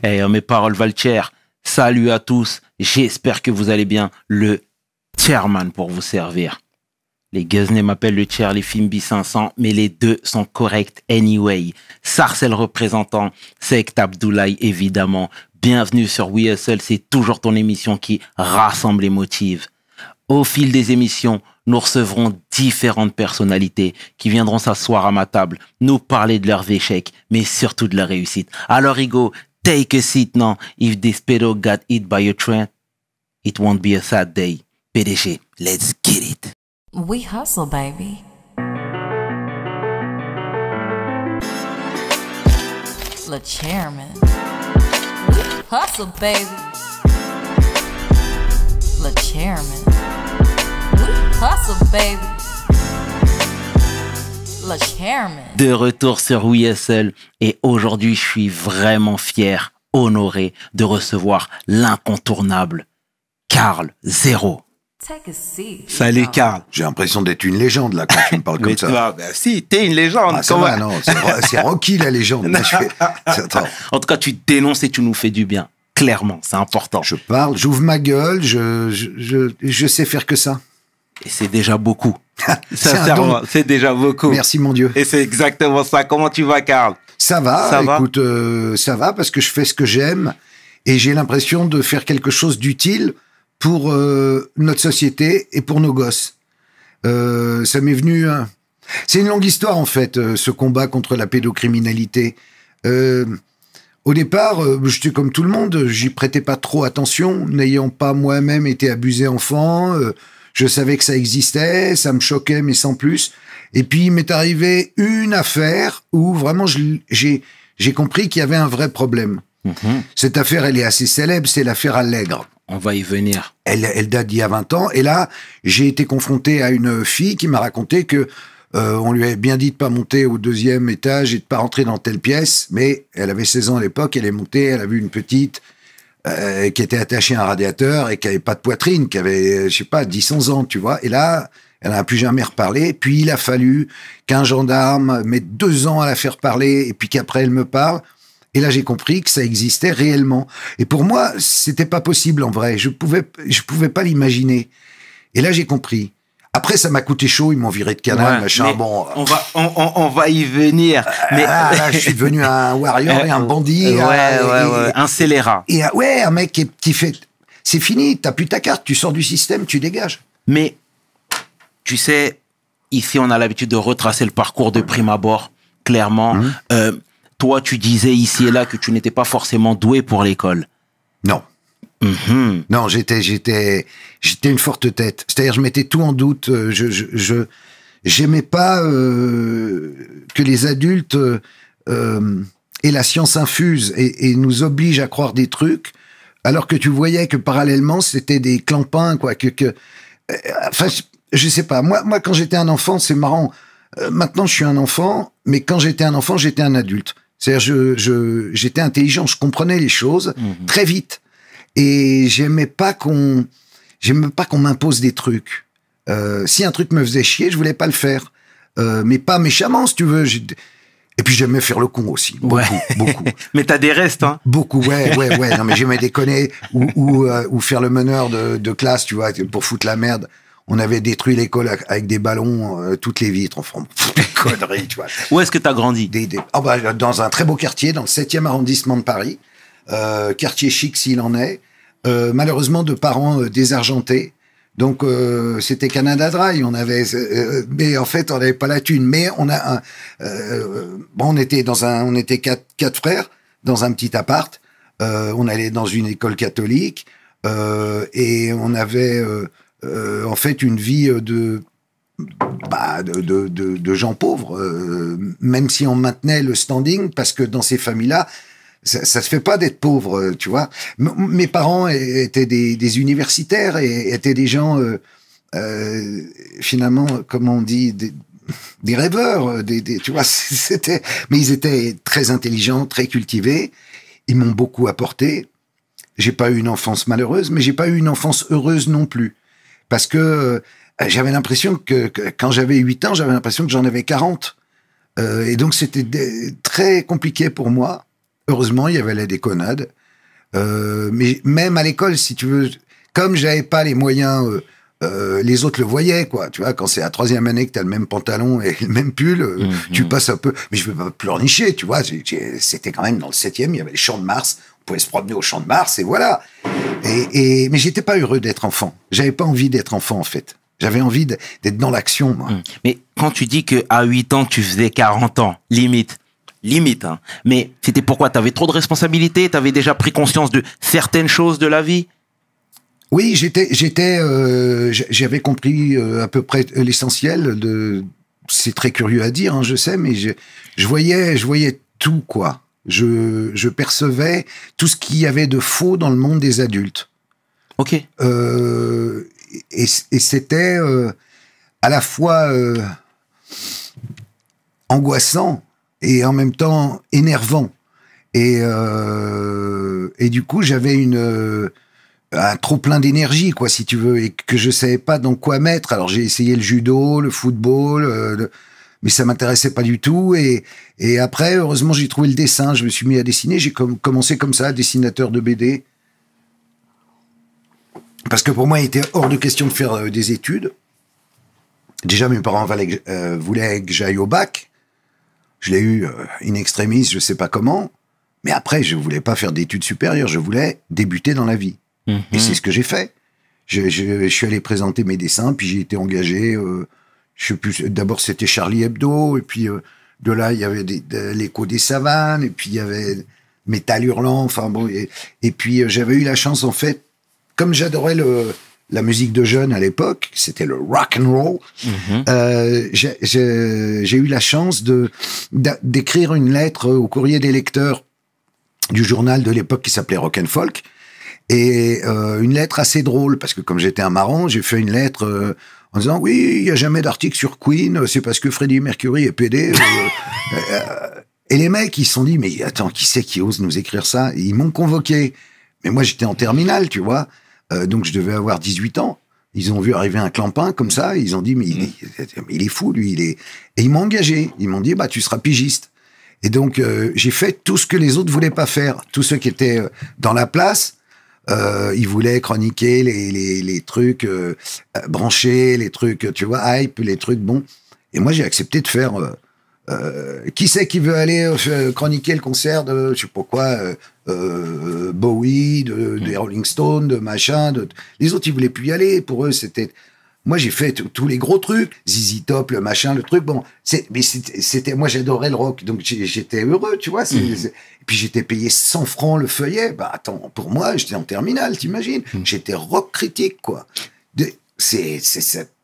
Hey, mes paroles valent cher. Salut à tous. J'espère que vous allez bien. Le chairman pour vous servir. Les Guzney m'appellent le chair, les Fimbi 500, mais les deux sont corrects anyway. Sarcel représentant, Sekt Abdoulaye évidemment. Bienvenue sur We Hustle, c'est toujours ton émission qui rassemble et motive. Au fil des émissions, nous recevrons différentes personnalités qui viendront s'asseoir à ma table, nous parler de leurs échecs, mais surtout de leur réussite. Alors Igo, take a seat now. If this pedo got hit by a train, it won't be a sad day. PDG, let's get it. We hustle, baby. The chairman. We hustle, baby. The chairman. We hustle, baby. Le chairman. De retour sur We Hustle et aujourd'hui je suis vraiment fier, honoré de recevoir l'incontournable Karl Zero. Take a seat. Salut Karl. J'ai l'impression d'être une légende là quand tu me parles comme ça. Toi, ben, si, t'es une légende. Ah, ça va, non, c'est Rocky la légende. Moi, attends. En tout cas, tu dénonces et tu nous fais du bien. Clairement, c'est important. Je parle, j'ouvre ma gueule, je sais faire que ça. Et c'est déjà beaucoup. C'est un don. C'est déjà beaucoup. Merci mon Dieu. Et c'est exactement ça. Comment tu vas, Karl? Ça va, écoute, ça va parce que je fais ce que j'aime et j'ai l'impression de faire quelque chose d'utile pour notre société et pour nos gosses. Ça m'est venu... C'est une longue histoire, en fait, ce combat contre la pédocriminalité. Au départ, j'étais comme tout le monde, j'y prêtais pas trop attention, n'ayant pas moi-même été abusé enfant. Je savais que ça existait, ça me choquait, mais sans plus. Et puis, il m'est arrivé une affaire où vraiment j'ai compris qu'il y avait un vrai problème. Cette affaire, elle est assez célèbre, c'est l'affaire Allègre. On va y venir. Elle date d'il y a 20 ans. Et là, j'ai été confronté à une fille qui m'a raconté que on lui avait bien dit de pas monter au 2e étage et de pas rentrer dans telle pièce. Mais elle avait 16 ans à l'époque, elle est montée, elle a vu une petite qui était attachée à un radiateur et qui avait pas de poitrine, qui avait, je sais pas, 10-11 ans, tu vois. Et là, elle n'a plus jamais reparlé. Puis il a fallu qu'un gendarme mette 2 ans à la faire parler et puis qu'après elle me parle. Et là, j'ai compris que ça existait réellement. Et pour moi, c'était pas possible en vrai. Je pouvais pas l'imaginer. Et là, j'ai compris. Après, ça m'a coûté chaud. Ils m'ont viré de Canal, machin. Bon, on va y venir. Mais là, je suis devenu un warrior et un bandit. Un scélérat. Et un mec qui fait. C'est fini. T'as plus ta carte. Tu sors du système. Tu dégages. Mais tu sais, ici, on a l'habitude de retracer le parcours de prime abord. Clairement. Toi, tu disais ici et là que tu n'étais pas forcément doué pour l'école. Non. Non, j'étais une forte tête. C'est-à-dire, je mettais tout en doute. J'aimais pas que les adultes aient la science infuse et nous obligent à croire des trucs, alors que tu voyais que parallèlement, c'était des clampins, quoi. Enfin, je sais pas. Moi, quand j'étais un enfant, c'est marrant. Maintenant, je suis un enfant, mais quand j'étais un enfant, j'étais un adulte. C'est-à-dire, j'étais intelligent, je comprenais les choses très vite. Et j'aimais pas qu'on m'impose des trucs. Si un truc me faisait chier, je voulais pas le faire. Mais pas méchamment, si tu veux. Et puis j'aimais faire le con aussi. Beaucoup. Mais t'as des restes, hein? Beaucoup, ouais. Non, mais j'aimais déconner ou faire le meneur de classe, tu vois, pour foutre la merde. On avait détruit l'école avec des ballons, toutes les vitres, enfin, des conneries, tu vois. Où est-ce que t'as grandi? Dans un très beau quartier, dans le 7e arrondissement de Paris. Quartier chic s'il en est. Malheureusement, de parents désargentés. Donc, c'était Canada Dry. On avait, mais en fait, on n'avait pas la thune. Mais on était quatre frères dans un petit appart. On allait dans une école catholique et on avait en fait une vie de gens pauvres, même si on maintenait le standing, parce que dans ces familles-là, ça se fait pas d'être pauvre, tu vois. Mes parents étaient des universitaires et étaient des gens, finalement, comme on dit, des rêveurs, tu vois, mais ils étaient très intelligents, très cultivés. Ils m'ont beaucoup apporté. J'ai pas eu une enfance malheureuse, mais j'ai pas eu une enfance heureuse non plus. Parce que j'avais l'impression que quand j'avais 8 ans, j'avais l'impression que j'en avais 40. Et donc, c'était très compliqué pour moi. Heureusement, il y avait la déconnade. Mais même à l'école, si tu veux, comme j'avais pas les moyens, les autres le voyaient, quoi. Tu vois, quand c'est la 3e année que t'as le même pantalon et le même pull, tu passes un peu. Mais je peux pas pleurnicher, tu vois. C'était quand même dans le 7e, il y avait les Champs de Mars. On pouvait se promener aux Champs de Mars et voilà. Mais j'étais pas heureux d'être enfant. J'avais pas envie d'être enfant, en fait. J'avais envie d'être dans l'action, moi. Mais quand tu dis qu'à 8 ans, tu faisais 40 ans, limite, hein. Mais c'était pourquoi? T'avais trop de responsabilités? T'avais déjà pris conscience de certaines choses de la vie? Oui, j'avais compris à peu près l'essentiel de. C'est très curieux à dire, hein, je sais, mais je voyais tout, quoi. Je percevais tout ce qu'il y avait de faux dans le monde des adultes. Ok. Et c'était à la fois angoissant et en même temps énervant. Et du coup, j'avais un trop plein d'énergie, quoi, si tu veux, et que je savais pas dans quoi mettre. Alors j'ai essayé le judo, le football, mais ça m'intéressait pas du tout. Et après, heureusement, j'ai trouvé le dessin. Je me suis mis à dessiner. J'ai commencé comme ça, dessinateur de BD. Parce que pour moi, il était hors de question de faire des études. Déjà, mes parents voulaient que j'aille au bac. Je l'ai eu in extremis, je sais pas comment. Mais après, je voulais pas faire d'études supérieures. Je voulais débuter dans la vie. Et c'est ce que j'ai fait. Je suis allé présenter mes dessins, puis j'ai été engagé. Je sais plus. D'abord, c'était Charlie Hebdo, et puis de là, il y avait l'Écho des Savanes, et puis il y avait Métal Hurlant. Enfin bon, et puis j'avais eu la chance, en fait, comme j'adorais la musique de jeunes à l'époque, c'était le rock and roll. J'ai eu la chance d'écrire une lettre au courrier des lecteurs du journal de l'époque qui s'appelait Rock and Folk. Et une lettre assez drôle, parce que comme j'étais un marrant, j'ai fait une lettre en disant « Oui, il n'y a jamais d'article sur Queen, c'est parce que Freddie Mercury est pédé. » Et les mecs, ils se sont dit « Mais attends, qui c'est qui ose nous écrire ça ?» Et ils m'ont convoqué. Mais moi, j'étais en terminale, tu vois. Donc, je devais avoir 18 ans. Ils ont vu arriver un clampin comme ça. Ils ont dit « Mais il est fou, lui. Et ils m'ont engagé. Ils m'ont dit « Bah, tu seras pigiste. » Et donc, j'ai fait tout ce que les autres voulaient pas faire. Tous ceux qui étaient dans la place... ils voulaient chroniquer les trucs branchés, les trucs, tu vois, hype, les trucs bons. Et moi, j'ai accepté de faire... qui c'est qui veut aller chroniquer le concert de, je sais pas quoi, Bowie, des Rolling Stones, de machin. Les autres, ils voulaient plus y aller. Pour eux, c'était... Moi, j'ai fait tous les gros trucs. ZZ Top, le machin, le truc. Bon, mais c'était... Moi, j'adorais le rock. Donc, j'étais heureux, tu vois. Et puis, j'étais payé 100 francs le feuillet. Bah, attends, pour moi, j'étais en terminale, t'imagines. J'étais rock critique, quoi.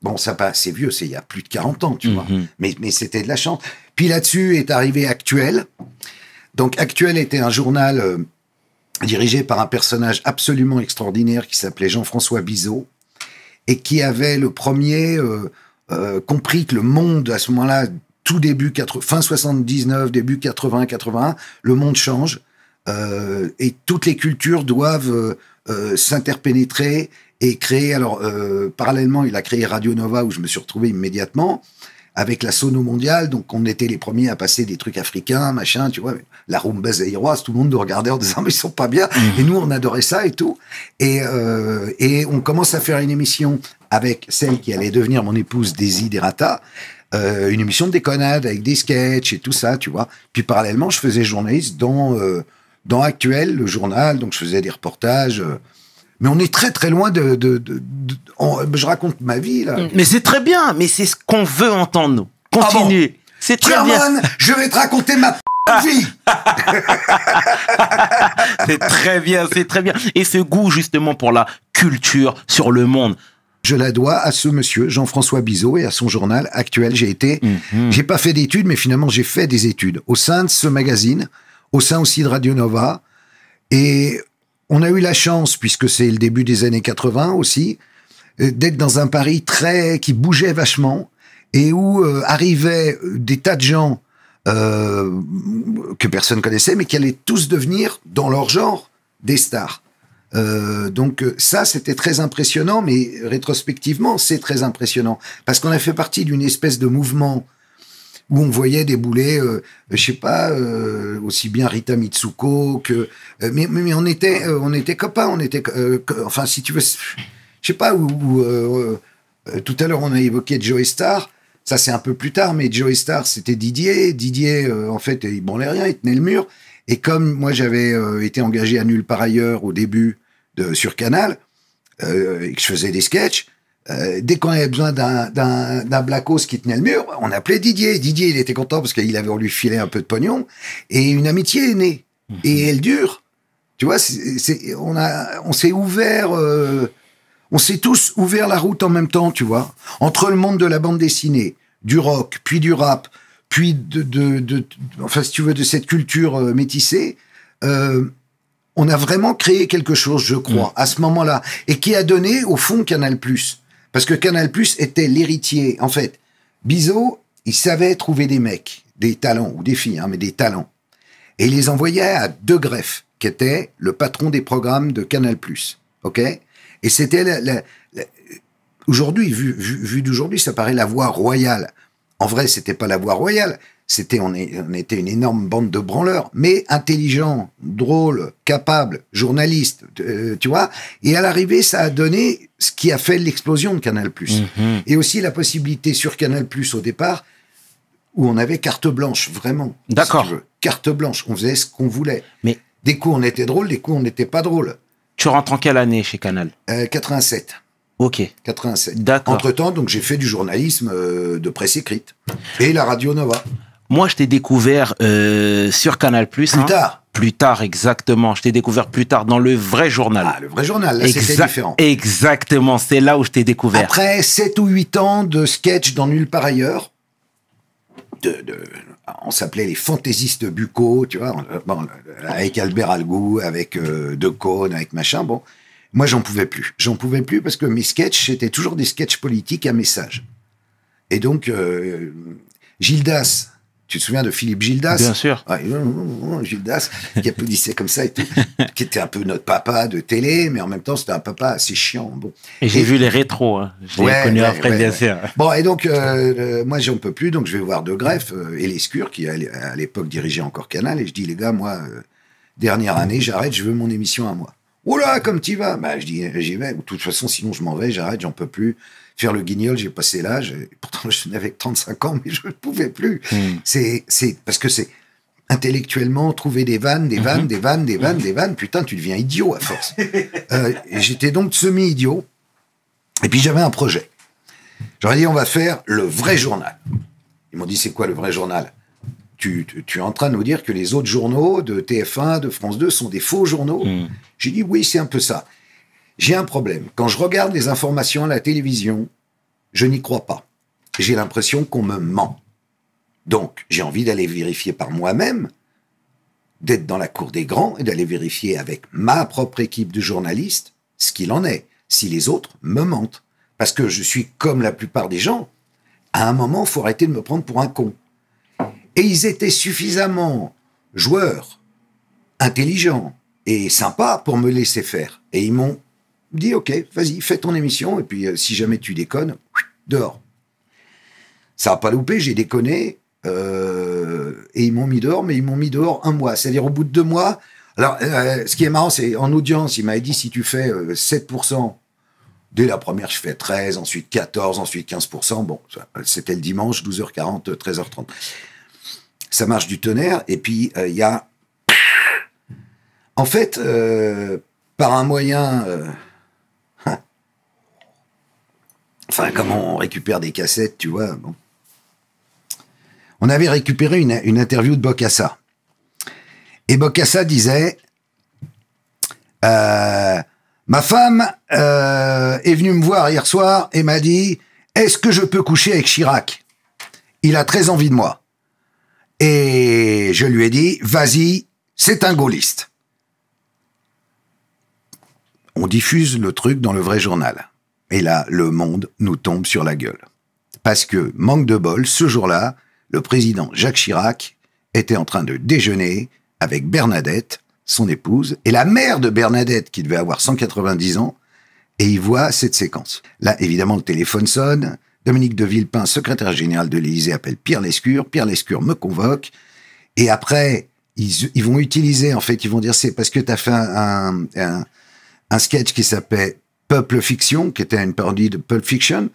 Bon, c'est vieux, c'est il y a plus de 40 ans, tu vois. Mais c'était de la chance. Puis là-dessus est arrivé Actuel. Donc, Actuel était un journal dirigé par un personnage absolument extraordinaire qui s'appelait Jean-François Bizot, et qui avait le premier compris que le monde, à ce moment-là, tout début, fin 79, début 80, 81, le monde change, et toutes les cultures doivent s'interpénétrer et créer. Alors, parallèlement, il a créé Radio Nova, où je me suis retrouvé immédiatement, avec la sono mondiale, donc on était les premiers à passer des trucs africains, machin, tu vois, la rumba zaïroise, tout le monde nous regardait en disant mais ils sont pas bien, et nous on adorait ça et tout, et on commence à faire une émission avec celle qui allait devenir mon épouse, Desiderata, une émission de déconnade avec des sketchs et tout ça, tu vois. Puis parallèlement, je faisais journaliste dans Actuel, le journal, donc je faisais des reportages. Mais on est très très loin je raconte ma vie là. Mais c'est très bien, mais c'est ce qu'on veut entendre, nous. Continue. Ah bon, c'est très bien. Je vais te raconter ma vie. C'est très bien, c'est très bien. Et ce goût justement pour la culture sur le monde. Je la dois à ce monsieur, Jean-François Bizot, et à son journal Actuel. J'ai pas fait d'études, mais finalement j'ai fait des études au sein de ce magazine, au sein aussi de Radio Nova. Et on a eu la chance, puisque c'est le début des années 80 aussi, d'être dans un Paris qui bougeait vachement, et où arrivaient des tas de gens que personne connaissait, mais qui allaient tous devenir, dans leur genre, des stars. Donc ça, c'était très impressionnant, mais rétrospectivement, c'est très impressionnant, parce qu'on a fait partie d'une espèce de mouvement où on voyait débouler, je sais pas, aussi bien Rita Mitsuko que, mais on était copains, enfin si tu veux, je sais pas tout à l'heure on a évoqué Joey Starr, ça c'est un peu plus tard, mais Joey Starr c'était Didier, en fait il branlait rien, il tenait le mur, et comme moi j'avais été engagé à Nulle part ailleurs au début sur Canal, et que je faisais des sketchs. Dès qu'on avait besoin d'un blackos qui tenait le mur, on appelait Didier. Didier, il était content parce qu'il avait lui filer un peu de pognon. Et une amitié est née. Et elle dure. Tu vois, on s'est ouvert, on s'est tous ouvert la route en même temps, tu vois. Entre le monde de la bande dessinée, du rock, puis du rap, puis enfin, si tu veux, de cette culture métissée, on a vraiment créé quelque chose, je crois, à ce moment-là. Et qui a donné, au fond, Canal+. Parce que Canal+ était l'héritier. En fait, Bizot, il savait trouver des mecs, des talents, ou des filles, mais des talents. Et il les envoyait à De Greff, qui était le patron des programmes de Canal+. OK ? Et c'était aujourd'hui, vu d'aujourd'hui, ça paraît la voie royale. En vrai, c'était pas la voie royale. On était une énorme bande de branleurs, mais intelligents, drôles, capables, journalistes, tu vois. Et à l'arrivée, ça a donné ce qui a fait l'explosion de Canal+. Et aussi la possibilité sur Canal+, au départ, où on avait carte blanche, vraiment. D'accord. Si tu veux. Carte blanche, on faisait ce qu'on voulait. Mais des coups, on était drôle, des coups, on n'était pas drôle. tu rentres en quelle année chez Canal ? 87. Ok. 87. D'accord. Entre-temps, donc, j'ai fait du journalisme de presse écrite. Et la Radio Nova. Moi, je t'ai découvert sur Canal+. Plus tard. Plus tard, exactement. Je t'ai découvert plus tard dans le vrai journal. Ah, le vrai journal, là, c'était différent. Exactement, c'est là où je t'ai découvert. Après 7 ou 8 ans de sketch dans Nulle part ailleurs, on s'appelait les fantaisistes buccaux, tu vois, avec Albert Algou, avec Decaune, avec machin, bon. Moi, j'en pouvais plus. J'en pouvais plus parce que mes sketchs, c'était toujours des sketchs politiques à message. Et donc, Gildas, tu te souviens de Philippe Gildas ? Bien sûr. Ouais, Gildas, qui applaudissait comme ça et tout, qui était un peu notre papa de télé, mais en même temps, c'était un papa assez chiant. Bon. Et j'ai vu les rétros, hein. Je l'ai connu après, bien sûr. Bon, et donc, moi, j'en peux plus, donc je vais voir De Greff et Lescure, qui à l'époque dirigeait encore Canal, et je dis, les gars, moi, dernière année, j'arrête, je veux mon émission à moi. Oh là, comme t'y vas ? Bah, je dis, j'y vais. De toute façon, sinon, je m'en vais, j'arrête, j'en peux plus. Faire le guignol, j'ai passé l'âge. Pourtant, je n'avais que 35 ans, mais je ne pouvais plus. C'est parce que c'est intellectuellement trouver des vannes. Putain, tu deviens idiot à force. Et j'étais donc semi-idiot. Et puis, j'avais un projet. J'aurais dit, on va faire le vrai journal. Ils m'ont dit, c'est quoi le vrai journal ? Tu es en train de nous dire que les autres journaux de TF1, de France 2 sont des faux journaux ? J'ai dit, oui, c'est un peu ça. J'ai un problème. Quand je regarde les informations à la télévision, je n'y crois pas. J'ai l'impression qu'on me ment. Donc, j'ai envie d'aller vérifier par moi-même, d'être dans la cour des grands et d'aller vérifier avec ma propre équipe de journalistes ce qu'il en est, si les autres me mentent. Parce que je suis comme la plupart des gens. À un moment, il faut arrêter de me prendre pour un con. Et ils étaient suffisamment joueurs, intelligents et sympas pour me laisser faire. Et ils m'ont dit, ok, vas-y, fais ton émission, et puis si jamais tu déconnes, dehors. Ça n'a pas loupé, j'ai déconné, et ils m'ont mis dehors, mais ils m'ont mis dehors 1 mois. C'est-à-dire au bout de 2 mois, alors ce qui est marrant, c'est en audience, il m'avait dit, si tu fais 7%, dès la première, je fais 13, ensuite 14, ensuite 15%, bon, c'était le dimanche, 12h40, 13h30. Ça marche du tonnerre, et puis il y a... En fait, par un moyen... Enfin, comment on récupère des cassettes, tu vois, bon. On avait récupéré une interview de Bokassa. Et Bokassa disait ma femme est venue me voir hier soir et m'a dit « Est-ce que je peux coucher avec Chirac ? Il a très envie de moi. » Et je lui ai dit « Vas-y, c'est un gaulliste. » On diffuse le truc dans le vrai journal. Et là, le monde nous tombe sur la gueule. Parce que, manque de bol, ce jour-là, le président Jacques Chirac était en train de déjeuner avec Bernadette, son épouse, et la mère de Bernadette, qui devait avoir 190 ans, et il voit cette séquence. Là, évidemment, le téléphone sonne, Dominique de Villepin, secrétaire général de l'Élysée, appelle Pierre Lescure. Pierre Lescure me convoque. Et après, ils vont utiliser, en fait, ils vont dire, c'est parce que tu as fait un sketch qui s'appelait Peuple Fiction, qui était une parodie de Pulp Fiction,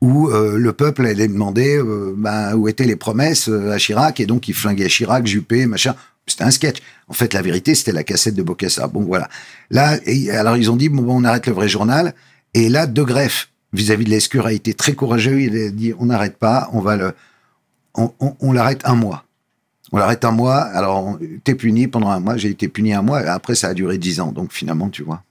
où le peuple allait demander où étaient les promesses à Chirac, et donc il flinguait Chirac, Juppé, machin. C'était un sketch. En fait, la vérité, c'était la cassette de Bokassa. Bon, voilà. Là, alors ils ont dit, bon, on arrête le vrai journal. Et là, De Greff, vis-à-vis de Lescure, a été très courageux. Il a dit, on n'arrête pas, on l'arrête un mois. On l'arrête un mois. Alors, t'es puni pendant un mois. J'ai été puni un mois. Après, ça a duré 10 ans. Donc, finalement, tu vois.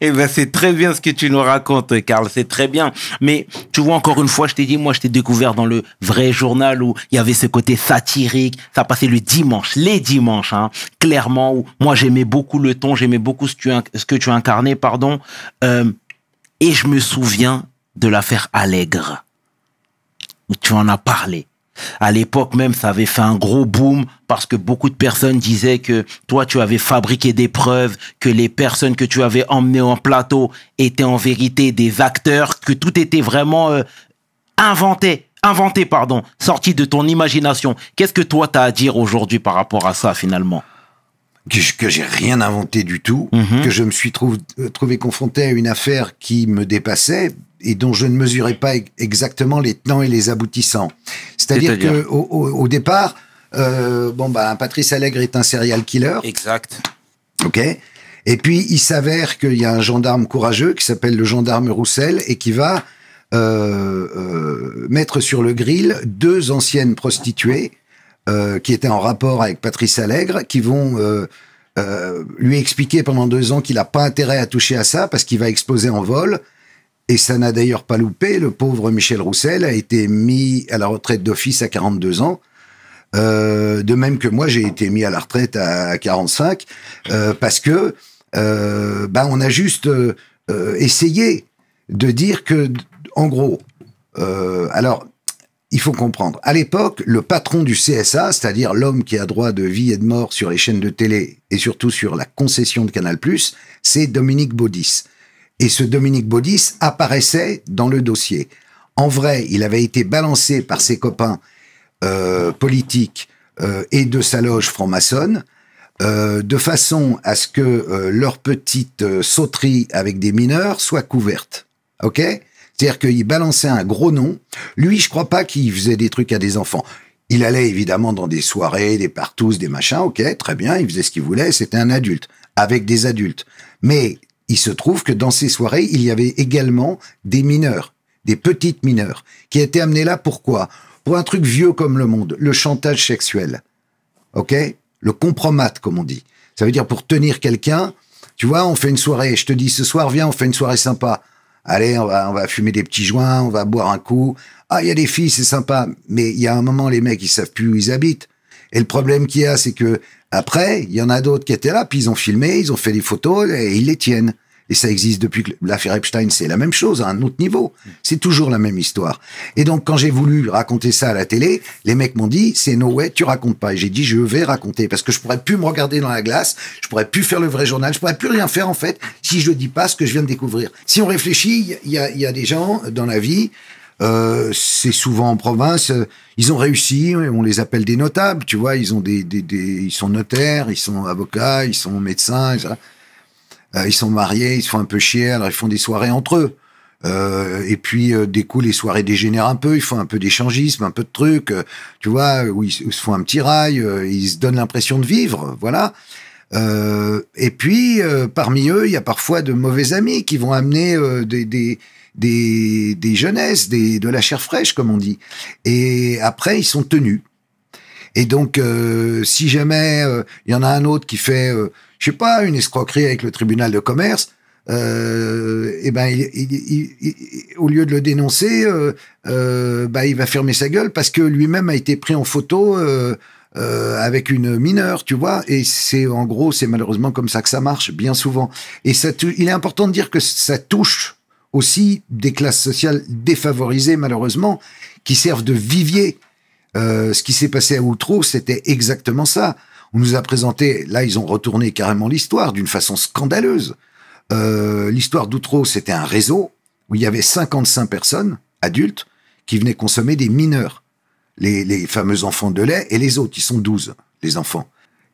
Eh ben, c'est très bien ce que tu nous racontes, Karl, c'est très bien. Mais tu vois, encore une fois, je t'ai dit, moi, je t'ai découvert dans le vrai journal où il y avait ce côté satirique. Ça passait le dimanche, les dimanches, hein, clairement. Où moi, j'aimais beaucoup le ton, j'aimais beaucoup ce que tu incarnais, pardon. Et je me souviens de l'affaire Allègre, où tu en as parlé. À l'époque même, ça avait fait un gros boom parce que beaucoup de personnes disaient que toi, tu avais fabriqué des preuves, que les personnes que tu avais emmenées en plateau étaient en vérité des acteurs, que tout était vraiment inventé, sorti de ton imagination. Qu'est-ce que toi, t'as à dire aujourd'hui par rapport à ça, finalement? Que j'ai rien inventé du tout, que je me suis trouvé confronté à une affaire qui me dépassait et dont je ne mesurais pas exactement les tenants et les aboutissants. C'est-à-dire que au départ, Patrice Allègre est un serial killer. Exact. Ok. Et puis il s'avère qu'il y a un gendarme courageux qui s'appelle le gendarme Roussel et qui va mettre sur le grill 2 anciennes prostituées qui étaient en rapport avec Patrice Allègre, qui vont lui expliquer pendant 2 ans qu'il n'a pas intérêt à toucher à ça parce qu'il va exploser en vol. Et ça n'a d'ailleurs pas loupé. Le pauvre Michel Roussel a été mis à la retraite d'office à 42 ans. De même que moi, j'ai été mis à la retraite à 45 parce que on a juste essayé de dire que, en gros, alors, il faut comprendre. À l'époque, le patron du CSA, c'est-à-dire l'homme qui a droit de vie et de mort sur les chaînes de télé et surtout sur la concession de Canal+, c'est Dominique Baudis. Et ce Dominique Baudis apparaissait dans le dossier. En vrai, il avait été balancé par ses copains politiques et de sa loge franc-maçonne de façon à ce que leur petite sauterie avec des mineurs soit couverte. Ok ? C'est-à-dire qu'il balançait un gros nom. Lui, je crois pas qu'il faisait des trucs à des enfants. Il allait évidemment dans des soirées, des partous, des machins. Ok, très bien, il faisait ce qu'il voulait. C'était un adulte, avec des adultes. Mais il se trouve que dans ces soirées, il y avait également des mineurs, des petites mineures, qui étaient amenées là pourquoi ? Pour un truc vieux comme le monde, le chantage sexuel. Ok ? Le compromat, comme on dit. Ça veut dire pour tenir quelqu'un, tu vois, on fait une soirée, je te dis ce soir, viens, on fait une soirée sympa. Allez, on va fumer des petits joints, on va boire un coup. Ah, il y a des filles, c'est sympa. Mais il y a un moment, les mecs, ils savent plus où ils habitent. Et le problème qu'il y a, c'est que après, il y en a d'autres qui étaient là, puis ils ont filmé, ils ont fait des photos et ils les tiennent. Et ça existe depuis que l'affaire Epstein, c'est la même chose, à un autre niveau. C'est toujours la même histoire. Et donc, quand j'ai voulu raconter ça à la télé, les mecs m'ont dit, c'est no way, tu racontes pas. Et j'ai dit, je vais raconter, parce que je pourrais plus me regarder dans la glace, je pourrais plus faire le vrai journal, je pourrais plus rien faire, en fait, si je dis pas ce que je viens de découvrir. Si on réfléchit, il y a des gens dans la vie, c'est souvent en province, ils ont réussi, on les appelle des notables, tu vois, ils ont ils sont notaires, ils sont avocats, ils sont médecins, etc. Ils sont mariés, ils se font un peu chier, alors ils font des soirées entre eux. Et puis, des coups, les soirées dégénèrent un peu, ils font un peu d'échangisme, un peu de trucs, tu vois, où ils se font un petit rail, ils se donnent l'impression de vivre, voilà. Et puis, parmi eux, il y a parfois de mauvais amis qui vont amener des jeunesses, de la chair fraîche, comme on dit. Et après, ils sont tenus. Et donc, si jamais il y en a un autre qui fait, je sais pas, une escroquerie avec le tribunal de commerce, et ben, au lieu de le dénoncer, il va fermer sa gueule parce que lui-même a été pris en photo avec une mineure, tu vois. Et c'est en gros, c'est malheureusement comme ça que ça marche bien souvent. Et il est important de dire que ça touche aussi des classes sociales défavorisées, malheureusement, qui servent de vivier. Ce qui s'est passé à Outreau, c'était exactement ça. On nous a présenté, là, ils ont retourné carrément l'histoire d'une façon scandaleuse. l'histoire d'Outreau, c'était un réseau où il y avait 55 personnes, adultes, qui venaient consommer des mineurs. Les fameux enfants de lait et les autres, ils sont 12, les enfants.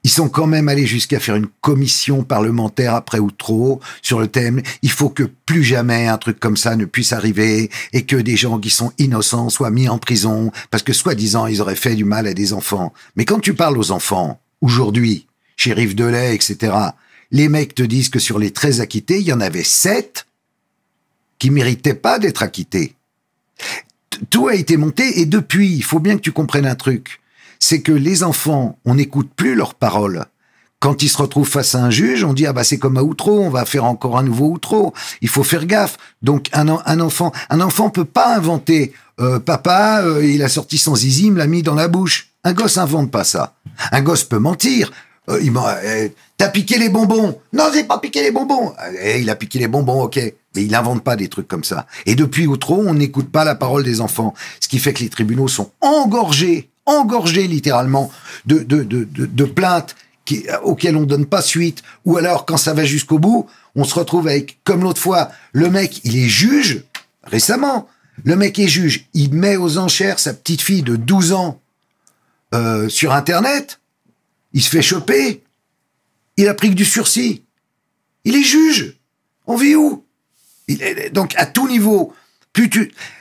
Ils sont quand même allés jusqu'à faire une commission parlementaire après Outreau sur le thème « Il faut que plus jamais un truc comme ça ne puisse arriver et que des gens qui sont innocents soient mis en prison parce que soi-disant ils auraient fait du mal à des enfants. » Mais quand tu parles aux enfants, aujourd'hui, chez Rive de Lait, etc., les mecs te disent que sur les 13 acquittés, il y en avait 7 qui méritaient pas d'être acquittés. Tout a été monté et depuis, il faut bien que tu comprennes un truc. C'est que les enfants, on n'écoute plus leurs paroles. Quand ils se retrouvent face à un juge, on dit « Ah bah c'est comme à Outreau, on va faire encore un nouveau Outreau. » Il faut faire gaffe. Donc un enfant peut pas inventer « Papa, il a sorti son zizi, il me l'a mis dans la bouche. » Un gosse invente pas ça. Un gosse peut mentir. T'as piqué les bonbons. Non, j'ai pas piqué les bonbons. Il a piqué les bonbons, ok. Mais il invente pas des trucs comme ça. Et depuis Outreau, on n'écoute pas la parole des enfants. Ce qui fait que les tribunaux sont engorgés littéralement de plaintes auxquelles on donne pas suite. Ou alors, quand ça va jusqu'au bout, on se retrouve avec, comme l'autre fois, le mec, il est juge, récemment. Le mec est juge. Il met aux enchères sa petite fille de 12 ans sur Internet. Il se fait choper. Il a pris que du sursis. Il est juge. On vit où? Donc, à tout niveau.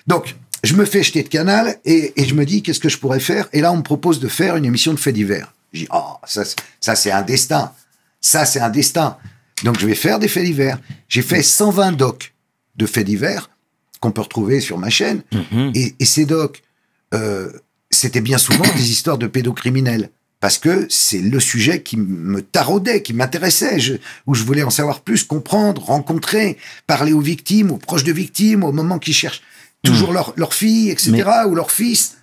Donc, je me fais jeter de Canal et je me dis, qu'est-ce que je pourrais faire? Et là, on me propose de faire une émission de faits divers. Je dis, oh, ça c'est un destin. Ça, c'est un destin. Donc, je vais faire des faits divers. J'ai fait 120 docs de faits divers qu'on peut retrouver sur ma chaîne. Et ces docs, c'était bien souvent des histoires de pédocriminels. Parce que c'est le sujet qui me taraudait, qui m'intéressait, où je voulais en savoir plus, comprendre, rencontrer, parler aux victimes, aux proches de victimes, au moment qu'ils cherchent toujours leur fille, etc., ou leur fils.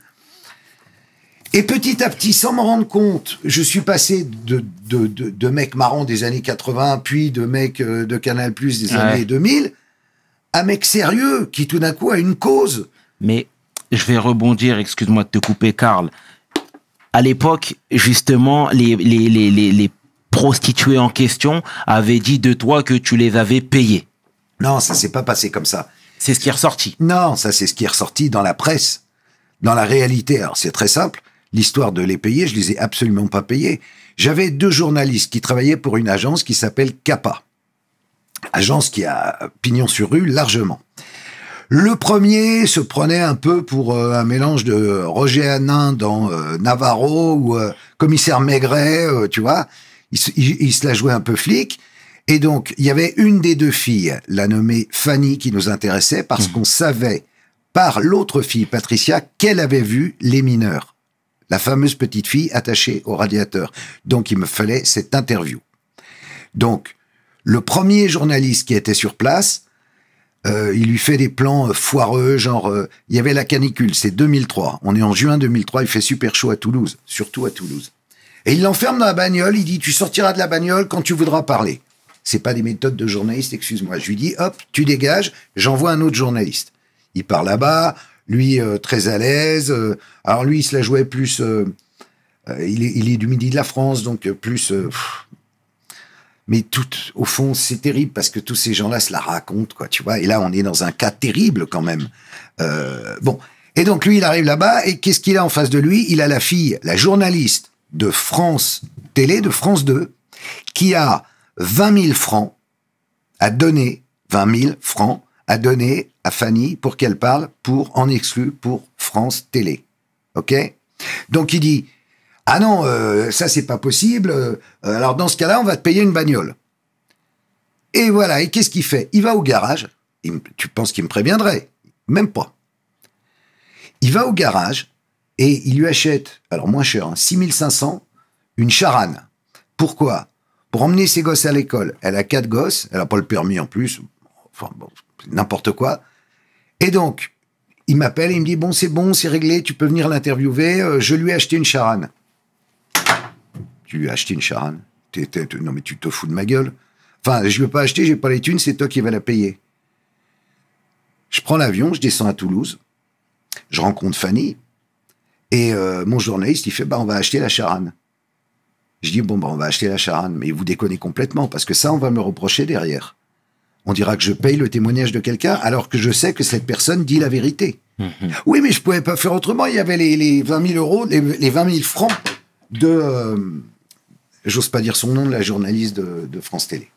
Et petit à petit, sans m'en rendre compte, je suis passé de mecs marrants des années 80, puis de mecs de Canal+ des années 2000, à mecs sérieux, qui tout d'un coup a une cause. Mais je vais rebondir, excuse-moi de te couper, Karl. À l'époque, justement, les prostituées en question avaient dit de toi que tu les avais payées. Non, ça s'est pas passé comme ça. C'est ce qui est ressorti. Non, ça c'est ce qui est ressorti dans la presse. Dans la réalité, alors c'est très simple, l'histoire de les payer, je les ai absolument pas payés. J'avais 2 journalistes qui travaillaient pour une agence qui s'appelle CAPA. Agence qui a pignon sur rue largement. Le premier se prenait un peu pour un mélange de Roger Hanin dans Navarro ou commissaire Maigret, tu vois. Il se la jouait un peu flic. Et donc, il y avait une des 2 filles, la nommée Fanny, qui nous intéressait parce qu'on savait par l'autre fille, Patricia, qu'elle avait vu les mineurs. La fameuse petite fille attachée au radiateur. Donc, il me fallait cette interview. Donc, le premier journaliste qui était sur place, il lui fait des plans foireux, genre, il y avait la canicule, c'est 2003. On est en juin 2003, il fait super chaud à Toulouse, surtout à Toulouse. Et il l'enferme dans la bagnole, il dit, tu sortiras de la bagnole quand tu voudras parler. C'est pas des méthodes de journaliste, excuse-moi. Je lui dis, hop, tu dégages, j'envoie un autre journaliste. Il part là-bas, lui, très à l'aise. Alors lui, il se la jouait plus, il est du midi de la France, donc plus... Mais tout, au fond, c'est terrible parce que tous ces gens-là se la racontent, quoi, tu vois. Et là, on est dans un cas terrible quand même. Bon. Et donc, lui, il arrive là-bas et qu'est-ce qu'il a en face de lui? Il a la fille, la journaliste de France Télé, de France 2, qui a 20 000 francs à donner, 20 000 francs à donner à Fanny pour qu'elle parle en exclu pour France Télé. OK? Donc, il dit... Ah non, ça c'est pas possible. Alors dans ce cas-là, on va te payer une bagnole. Et voilà, et qu'est-ce qu'il fait? Il va au garage. Tu penses qu'il me préviendrait? Même pas. Il va au garage et il lui achète, alors moins cher, 6 500, une charane. Pourquoi? Pour emmener ses gosses à l'école. Elle a 4 gosses, elle a pas le permis en plus. Enfin bon, n'importe quoi. Et donc, il m'appelle et il me dit, bon, c'est réglé, tu peux venir l'interviewer, je lui ai acheté une charane. Tu lui as acheté une charane. Non, mais tu te fous de ma gueule. Enfin, je ne veux pas acheter, j'ai pas les thunes, c'est toi qui vas la payer. Je prends l'avion, je descends à Toulouse, je rencontre Fanny, et mon journaliste, il fait, on va acheter la charane. Je dis, on va acheter la charane, mais vous déconnez complètement, parce que ça, on va me reprocher derrière. On dira que je paye le témoignage de quelqu'un alors que je sais que cette personne dit la vérité. Oui, mais je pouvais pas faire autrement. Il y avait les 20 000 euros, les 20 000 francs de... j'ose pas dire son nom, de la journaliste de France Télé.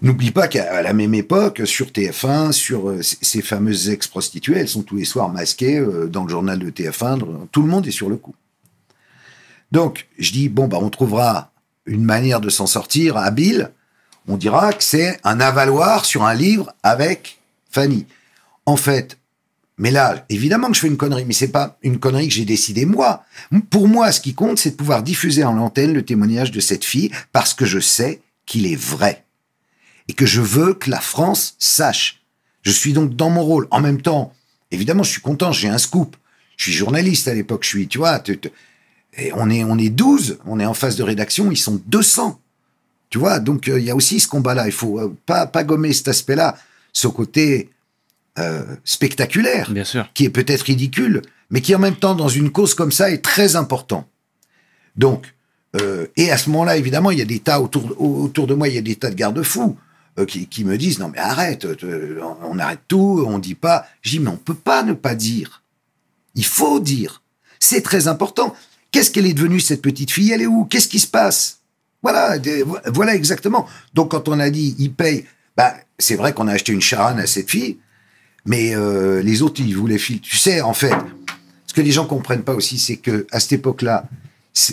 N'oublie pas qu'à la même époque, sur TF1, sur ces fameuses ex-prostituées, elles sont tous les soirs masquées dans le journal de TF1. Tout le monde est sur le coup. Donc, je dis, bon, bah, on trouvera une manière de s'en sortir habile. On dira que c'est un avaloir sur un livre avec Fanny. En fait, mais là, évidemment que je fais une connerie, mais c'est pas une connerie que j'ai décidé moi. Pour moi, ce qui compte, c'est de pouvoir diffuser en l'antenne le témoignage de cette fille parce que je sais qu'il est vrai. Et que je veux que la France sache. Je suis donc dans mon rôle. En même temps, évidemment, je suis content, j'ai un scoop. Je suis journaliste à l'époque, tu vois, et on est 12, on est en phase de rédaction, ils sont 200. Tu vois, donc il y a aussi ce combat-là. Il faut pas gommer cet aspect-là, ce côté spectaculaire, Bien sûr. qui est peut-être ridicule, mais qui en même temps, dans une cause comme ça, est très important. Donc, et à ce moment-là, évidemment, il y a des tas autour de moi, il y a des tas de garde-fous qui me disent, non mais arrête, on arrête tout, on dit pas. Je dis, mais on peut pas ne pas dire. Il faut dire. C'est très important. Qu'est-ce qu'elle est devenue, cette petite fille? Elle est où? Qu'est-ce qui se passe? Voilà exactement. Donc, quand on a dit, il paye, bah, c'est vrai qu'on a acheté une charane à cette fille, mais les autres, ils voulaient filer. Tu sais, en fait, ce que les gens comprennent pas aussi, c'est que à cette époque-là,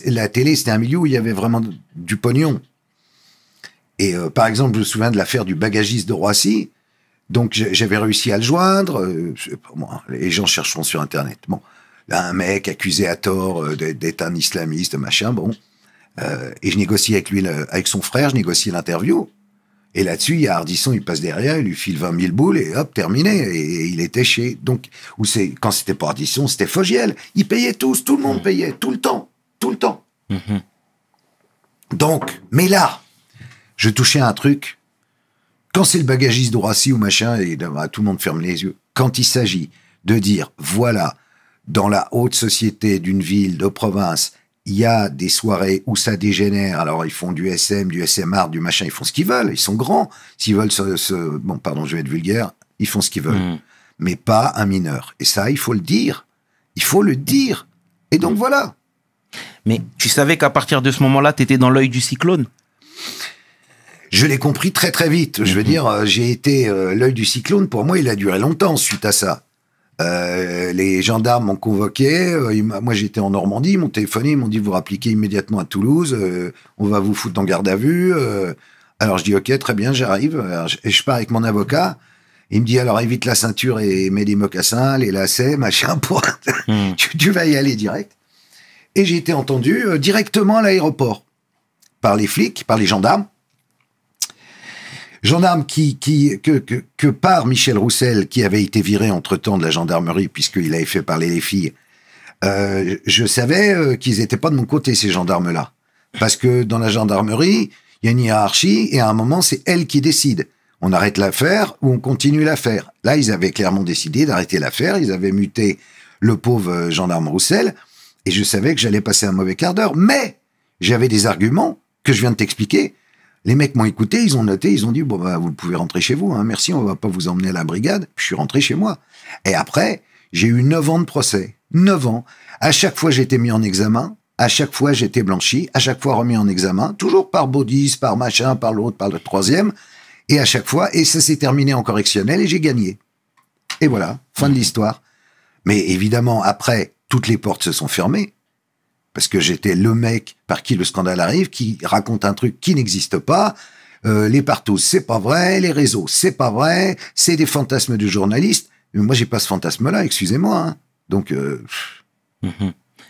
la télé, c'était un milieu où il y avait vraiment du pognon. Et par exemple, je me souviens de l'affaire du bagagiste de Roissy. Donc, j'avais réussi à le joindre. Bon, les gens chercheront sur Internet. Bon, là, un mec accusé à tort d'être un islamiste, machin, bon. Et je négocie avec lui, avec son frère, je négocie l'interview. Et là-dessus, il y a Ardisson, il passe derrière, il lui file 20 000 boules et hop, terminé. Et il était chez... Donc, quand c'était pas Ardisson, c'était Fogiel. Ils payaient tous, tout le monde payait, tout le temps. Tout le temps. Donc, mais là, je touchais un truc. Quand c'est le bagagiste de Roissy ou machin, et tout le monde ferme les yeux. Quand il s'agit de dire, voilà, dans la haute société d'une ville, de province, il y a des soirées où ça dégénère. Alors, ils font du SM, du SMR, du machin, ils font ce qu'ils veulent. Ils sont grands. S'ils veulent bon, pardon, je vais être vulgaire, ils font ce qu'ils veulent. Mais pas un mineur. Et ça, il faut le dire. Il faut le dire. Et donc, voilà. Mais tu savais qu'à partir de ce moment-là, tu étais dans l'œil du cyclone? Je l'ai compris très très vite. Je veux dire, j'ai été l'œil du cyclone. Pour moi, il a duré longtemps suite à ça. Les gendarmes m'ont convoqué. Moi, j'étais en Normandie. Ils m'ont téléphoné. Ils m'ont dit, vous rappliquez immédiatement à Toulouse. On va vous foutre en garde à vue. Alors, je dis, ok, très bien, j'arrive. Et je pars avec mon avocat. Il me dit, alors évite la ceinture et mets des mocassins, les lacets, machin. Tu vas y aller direct. Et j'ai été entendu directement à l'aéroport par les flics, par les gendarmes. Gendarme que par Michel Roussel, qui avait été viré entre-temps de la gendarmerie, puisqu'il avait fait parler les filles, je savais qu'ils n'étaient pas de mon côté, ces gendarmes-là. Parce que dans la gendarmerie, il y a une hiérarchie, et à un moment, c'est elle qui décide. On arrête l'affaire ou on continue l'affaire. Là, ils avaient clairement décidé d'arrêter l'affaire, ils avaient muté le pauvre gendarme Roussel, et je savais que j'allais passer un mauvais quart d'heure, mais j'avais des arguments que je viens de t'expliquer. Les mecs m'ont écouté, ils ont noté, ils ont dit, bon, bah, vous pouvez rentrer chez vous, hein, merci, on va pas vous emmener à la brigade. Je suis rentré chez moi. Et après, j'ai eu 9 ans de procès. 9 ans. À chaque fois, j'étais mis en examen. À chaque fois, j'étais blanchi. À chaque fois, remis en examen. Toujours par Baudis, par machin, par l'autre, par le troisième. Et à chaque fois, et ça s'est terminé en correctionnel et j'ai gagné. Et voilà, fin de l'histoire. Mais évidemment, après, toutes les portes se sont fermées. Parce que j'étais le mec par qui le scandale arrive, qui raconte un truc qui n'existe pas. Les partout, c'est pas vrai. Les réseaux, c'est pas vrai. C'est des fantasmes de journalistes. Mais moi, j'ai pas ce fantasme-là, excusez-moi. Hein. Donc...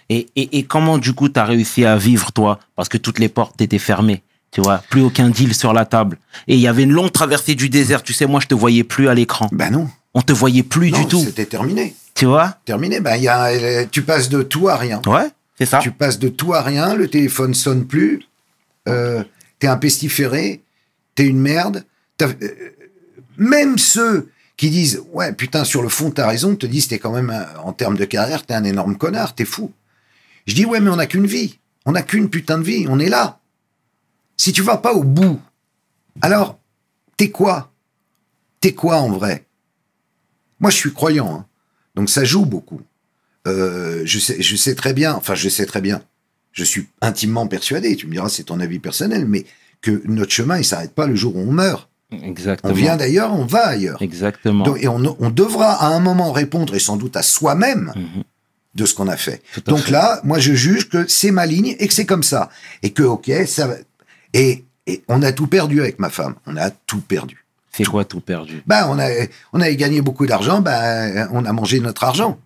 Et comment, du coup, t'as réussi à vivre, toi? Parce que toutes les portes étaient fermées. Tu vois, plus aucun deal sur la table. Et il y avait une longue traversée du désert. Tu sais, moi, je te voyais plus à l'écran. Ben non. On te voyait plus du tout. C'était terminé. Tu vois? Terminé. Ben, tu passes de tout à rien. Ouais. C'est ça. Tu passes de tout à rien, le téléphone sonne plus, t'es un pestiféré, t'es une merde. Même ceux qui disent « Ouais, putain, sur le fond, t'as raison », te disent « T'es quand même, en termes de carrière, t'es un énorme connard, t'es fou. » Je dis « Ouais, mais on n'a qu'une vie. On n'a qu'une putain de vie. On est là. Si tu vas pas au bout, alors, t'es quoi? T'es quoi en vrai? Moi, je suis croyant, hein. Donc ça joue beaucoup. Je sais très bien, je suis intimement persuadé, tu me diras, c'est ton avis personnel, mais que notre chemin, il s'arrête pas le jour où on meurt. Exactement. On vient d'ailleurs, on va ailleurs. Exactement. Donc, et on devra à un moment répondre, et sans doute à soi-même, de ce qu'on a fait. Tout à Donc fait. là, moi, je juge que c'est ma ligne et que c'est comme ça. Et que, ok, ça va. Et on a tout perdu avec ma femme. On a tout perdu. C'est quoi tout perdu? Bah, on avait gagné beaucoup d'argent, bah, on a mangé notre argent.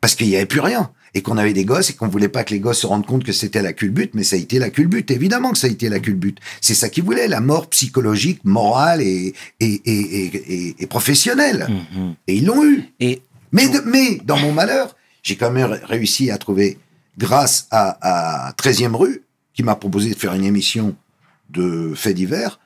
Parce qu'il n'y avait plus rien. Et qu'on avait des gosses et qu'on voulait pas que les gosses se rendent compte que c'était la culbute, mais ça a été la culbute. Évidemment que ça a été la culbute. C'est ça qu'ils voulaient, la mort psychologique, morale et professionnelle. Et ils l'ont eu. Et Mais dans mon malheur, j'ai quand même réussi à trouver, grâce à 13e rue, qui m'a proposé de faire une émission de faits divers,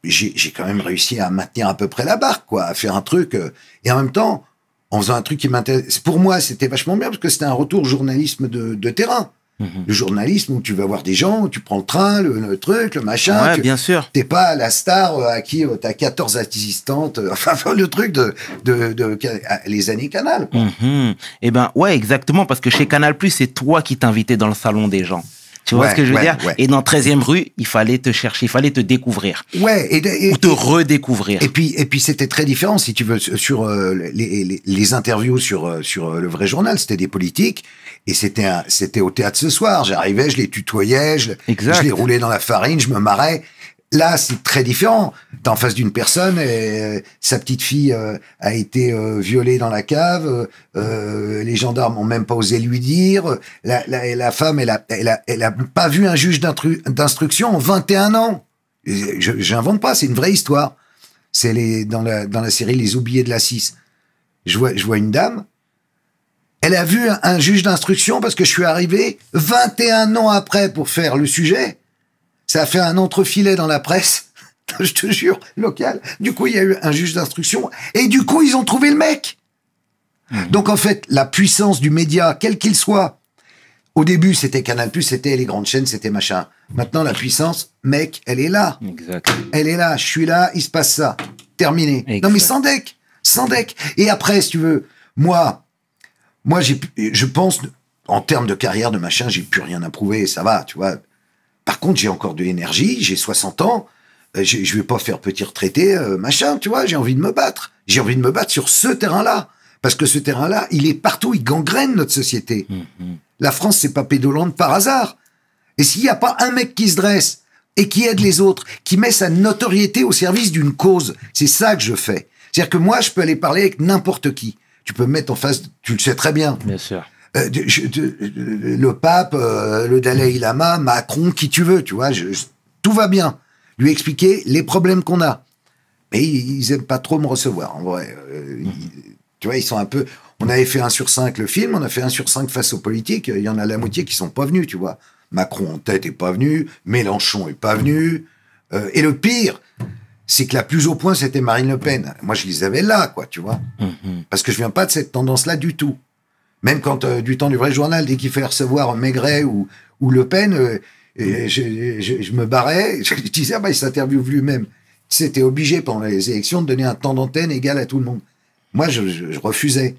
j'ai quand même réussi à maintenir à peu près la barque, quoi, à faire un truc, et en même temps, en faisant un truc qui m'intéresse. Pour moi, c'était vachement bien, parce que c'était un retour journalisme de terrain. Le journalisme où tu vas voir des gens, où tu prends le train, le truc, le machin. ouais, bien sûr. T'es pas la star à qui t'as 14 assistantes, enfin le truc de les années Canal, quoi. Eh ben, ouais, exactement, parce que chez Canal+, c'est toi qui t'invitais dans le salon des gens. Tu vois Ouais, ce que je veux ouais, dire? ouais. Et dans 13e rue, il fallait te chercher, il fallait te découvrir. Ouais, Ou te redécouvrir. Et puis c'était très différent, si tu veux, sur les interviews sur le vrai journal, c'était des politiques, et c'était au théâtre ce soir. J'arrivais, je les tutoyais, Exact. je les roulais dans la farine, je me marrais. Là, c'est très différent. T'es en face d'une personne, et sa petite fille a été violée dans la cave. Les gendarmes ont même pas osé lui dire. La femme, elle a pas vu un juge d'instruction en 21 ans. J'invente pas, c'est une vraie histoire. C'est dans la série Les Oubliés de la 6. Je vois une dame. Elle a vu un juge d'instruction parce que je suis arrivé 21 ans après pour faire le sujet. Ça a fait un entrefilet dans la presse, je te jure, local. Du coup, il y a eu un juge d'instruction. Et du coup, ils ont trouvé le mec. Donc, en fait, la puissance du média, quel qu'il soit, au début, c'était Canal+, c'était les grandes chaînes, c'était machin. Maintenant, la puissance, mec, elle est là. Exact. Elle est là, je suis là, il se passe ça. Terminé. Exact. Non, mais sans deck. Et après, si tu veux, moi, je pense, en termes de carrière, de machin, j'ai plus rien à prouver, ça va, tu vois. Par contre, j'ai encore de l'énergie, j'ai 60 ans, je vais pas faire petit retraité, machin, tu vois, j'ai envie de me battre. J'ai envie de me battre sur ce terrain-là. Parce que ce terrain-là, il est partout, il gangrène notre société. La France, c'est pas Pédolande par hasard. Et s'il n'y a pas un mec qui se dresse et qui aide les autres, qui met sa notoriété au service d'une cause, c'est ça que je fais. C'est-à-dire que moi, je peux aller parler avec n'importe qui. Tu peux me mettre en face, tu le sais très bien. Bien sûr. Le pape, le Dalai Lama, Macron, qui tu veux, tu vois, tout va bien. Lui expliquer les problèmes qu'on a. Mais ils aiment pas trop me recevoir, en vrai. Tu vois, ils sont un peu... On avait fait 1 sur 5 le film, on a fait 1 sur 5 face aux politiques, il y en a la moitié qui sont pas venus, tu vois. Macron en tête est pas venu, Mélenchon est pas venu, et le pire, c'est que la plus au point, c'était Marine Le Pen. Moi, je les avais là, quoi, tu vois. Parce que je viens pas de cette tendance-là du tout. Même quand, du temps du vrai journal, dès qu'il fallait recevoir Maigret ou Le Pen, je me barrais, je disais, ah bah, il s'interviewe lui-même. C'était obligé, pendant les élections, de donner un temps d'antenne égal à tout le monde. Moi, je refusais.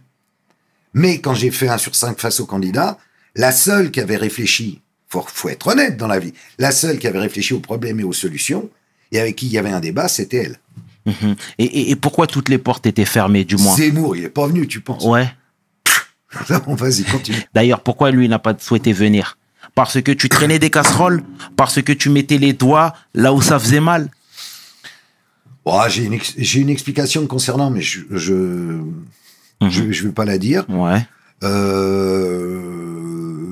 Mais quand j'ai fait 1 sur 5 face aux candidats, la seule qui avait réfléchi, faut être honnête dans la vie, la seule qui avait réfléchi aux problèmes et aux solutions, et avec qui il y avait un débat, c'était elle. Et pourquoi toutes les portes étaient fermées, du moins? Zemmour, il est pas venu, tu penses? Ouais. Bon, vas-y, continue. D'ailleurs, pourquoi lui n'a pas souhaité venir? Parce que tu traînais des casseroles? Parce que tu mettais les doigts là où ça faisait mal? Oh, j'ai une explication concernant, mais je vais pas la dire. Ouais.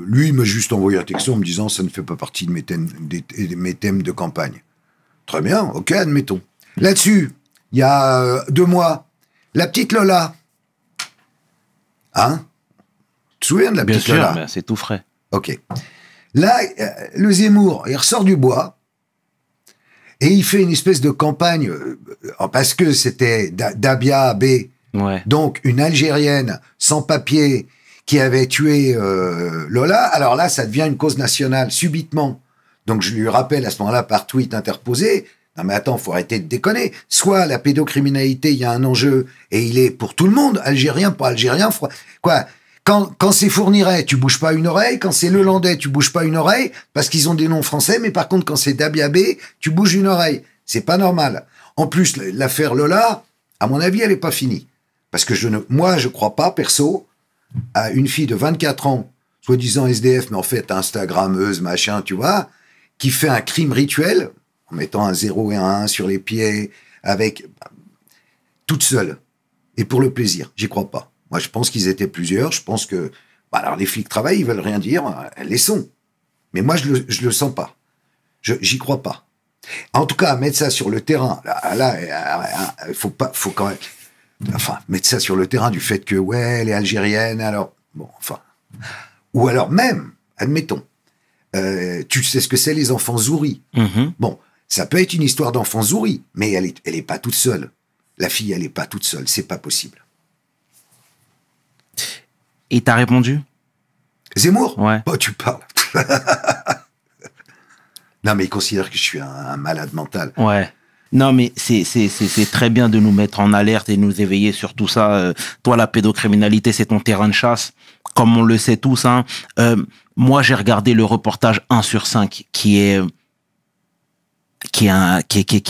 Lui, il m'a juste envoyé un texto en me disant ça ne fait pas partie de mes thèmes de campagne. Très bien, ok, admettons. Là-dessus, il y a 2 mois, la petite Lola. Hein? Tu te souviens de la Bien petite sûr, Lola? mais c'est tout frais. Ok. Là, le Zemmour, il ressort du bois et il fait une espèce de campagne parce que c'était Dabia B, Ouais. donc une Algérienne sans papier qui avait tué Lola. Alors là, ça devient une cause nationale subitement. Donc je lui rappelle à ce moment-là par tweet interposé Non mais attends, faut arrêter de déconner. Soit la pédocriminalité, il y a un enjeu et il est pour tout le monde, algérien, pas algérien, quoi. Quand c'est Fourniret, tu bouges pas une oreille. Quand c'est Lelandais, tu bouges pas une oreille parce qu'ils ont des noms français. Mais par contre, quand c'est Dabiabé, tu bouges une oreille. C'est pas normal. En plus, l'affaire Lola, à mon avis, elle est pas finie. Parce que moi, je crois pas, perso, à une fille de 24 ans, soi-disant SDF, mais en fait Instagrammeuse, machin, tu vois, qui fait un crime rituel, en mettant un 0 et un 1 sur les pieds, toute seule. Et pour le plaisir. J'y crois pas. Moi, je pense qu'ils étaient plusieurs. Je pense que, alors les flics travaillent, ils veulent rien dire, elles les sont. Mais moi, je le sens pas. J'y crois pas. En tout cas, mettre ça sur le terrain, faut quand même, mettre ça sur le terrain du fait que, ouais, elle est algérienne, alors, bon, enfin, ou alors même, admettons, tu sais ce que c'est les enfants zouris. Bon, ça peut être une histoire d'enfants zouris, mais elle est pas toute seule. La fille, elle est pas toute seule, c'est pas possible. Et t'as répondu? Zemmour? Ouais. Oh, tu parles. Non, mais il considère que je suis un malade mental. Ouais. Non, mais c'est très bien de nous mettre en alerte et nous éveiller sur tout ça. Toi, la pédocriminalité, c'est ton terrain de chasse, comme on le sait tous. Hein. Moi, j'ai regardé le reportage 1 sur 5, qui est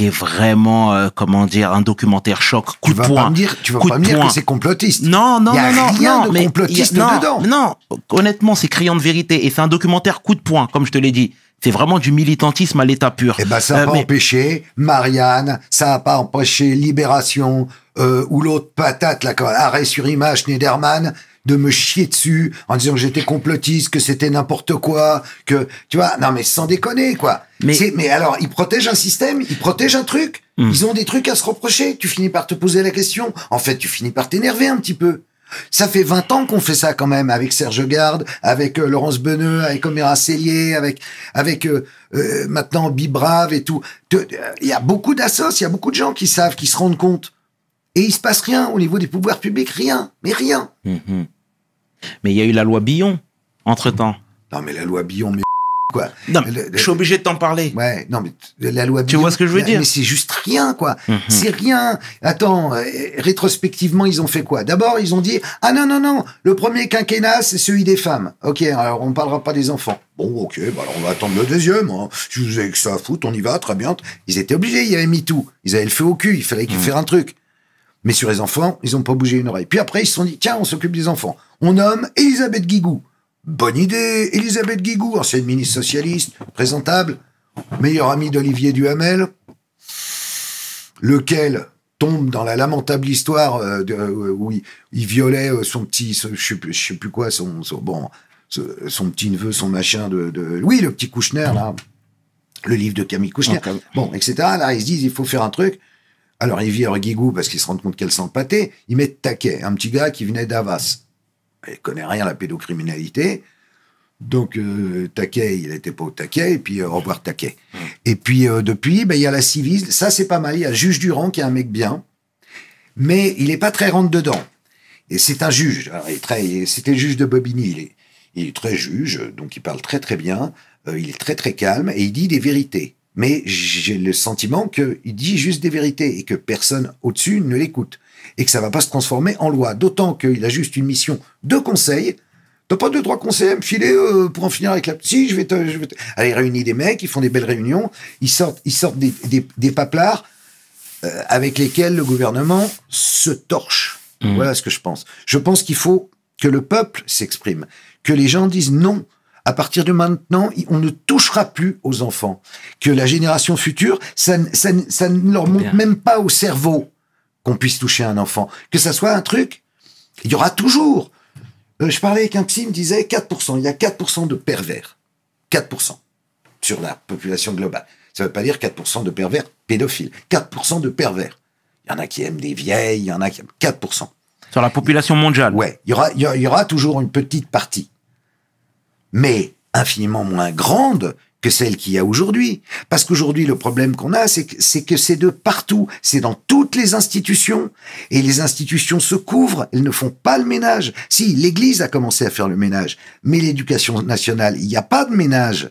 vraiment, comment dire, un documentaire choc, coup de poing. Tu vas pas me dire que c'est complotiste. Non, il y a rien de complotiste dedans. Non, honnêtement, c'est criant de vérité et c'est un documentaire coup de poing, comme je te l'ai dit. C'est vraiment du militantisme à l'état pur. Eh ben, ça n'a pas empêché Marianne, ça n'a pas empêché Libération, ou l'autre patate, là, arrêt sur image, Schneiderman, de me chier dessus en disant que j'étais complotiste, que c'était n'importe quoi, que, tu vois, non mais sans déconner, quoi. Mais alors, ils protègent un système, ils protègent un truc, ils ont des trucs à se reprocher, tu finis par te poser la question, en fait, tu finis par t'énerver un petit peu. Ça fait 20 ans qu'on fait ça quand même, avec Serge Garde, avec Laurence Beneux, avec Oméra Cellier, avec maintenant Bibrave et tout. Il y a beaucoup d'assos, il y a beaucoup de gens qui savent, qui se rendent compte. Et il se passe rien au niveau des pouvoirs publics, rien, mais rien. Mais il y a eu la loi Billon, entre-temps. Non mais la loi Billon, mais quoi. Non, je suis obligé de t'en parler. Ouais, non mais la loi Billon. Tu vois ce que je veux dire? Mais c'est juste rien, quoi. C'est rien. Attends, rétrospectivement, ils ont fait quoi? D'abord, ils ont dit, ah non, le premier quinquennat, c'est celui des femmes. Ok, alors on parlera pas des enfants. Bon, ok, bah alors on va attendre le deuxième. Hein. Si vous avez que ça à foutre, on y va, très bien. Ils étaient obligés, il y avait MeToo. Ils avaient le feu au cul, il fallait qu'ils fassent un truc. Mais sur les enfants, ils ont pas bougé une oreille. Puis après, ils se sont dit, tiens, on s'occupe des enfants. On nomme Elisabeth Guigou. Bonne idée, Elisabeth Guigou, ancienne ministre socialiste, présentable, meilleure amie d'Olivier Duhamel, lequel tombe dans la lamentable histoire où il violait son petit, je sais plus quoi, son petit neveu, son machin oui, le petit Kouchner, là, le livre de Camille Kouchner, bon, etc. Là, ils se disent, il faut faire un truc. Alors, ils virent Guigou parce qu'ils se rendent compte qu'elle sent le pâté. Ils mettent Taquet, un petit gars qui venait d'Havas. Il connaît rien à la pédocriminalité. Donc, Taquet, il était pas au taquet. Et puis, au revoir Taquet. Et puis, depuis, il y a la Civise. Ça, c'est pas mal. Il y a le juge Durand qui est un mec bien. Mais il est pas très rentre dedans. Et c'est un juge. C'était le juge de Bobigny. Il est très juge. Donc, il parle très, très bien. Il est très, très calme. Et il dit des vérités. Mais j'ai le sentiment qu'il dit juste des vérités et que personne au-dessus ne l'écoute. Et que ça va pas se transformer en loi. D'autant qu'il a juste une mission de conseil. T'as pas 2-3 conseils à me filer pour en finir avec la... Si, je vais te... Allez, il réunit des mecs, ils font des belles réunions, ils sortent des paplards avec lesquels le gouvernement se torche. Voilà ce que je pense. Je pense qu'il faut que le peuple s'exprime, que les gens disent non. À partir de maintenant, on ne touchera plus aux enfants. Que la génération future, ça ne leur monte même pas au cerveau qu'on puisse toucher un enfant. Que ça soit un truc, il y aura toujours. Je parlais avec un psy, il me disait 4%. Il y a 4% de pervers. 4% sur la population globale. Ça ne veut pas dire 4% de pervers pédophiles. 4% de pervers. Il y en a qui aiment des vieilles, il y en a qui aiment 4%. Sur la population mondiale. Ouais, il y aura toujours une petite partie. Mais infiniment moins grande que celle qu'il y a aujourd'hui. Parce qu'aujourd'hui, le problème qu'on a, c'est que c'est de partout. C'est dans toutes les institutions. Et les institutions se couvrent. Elles ne font pas le ménage. Si, l'Église a commencé à faire le ménage. Mais l'éducation nationale, il n'y a pas de ménage.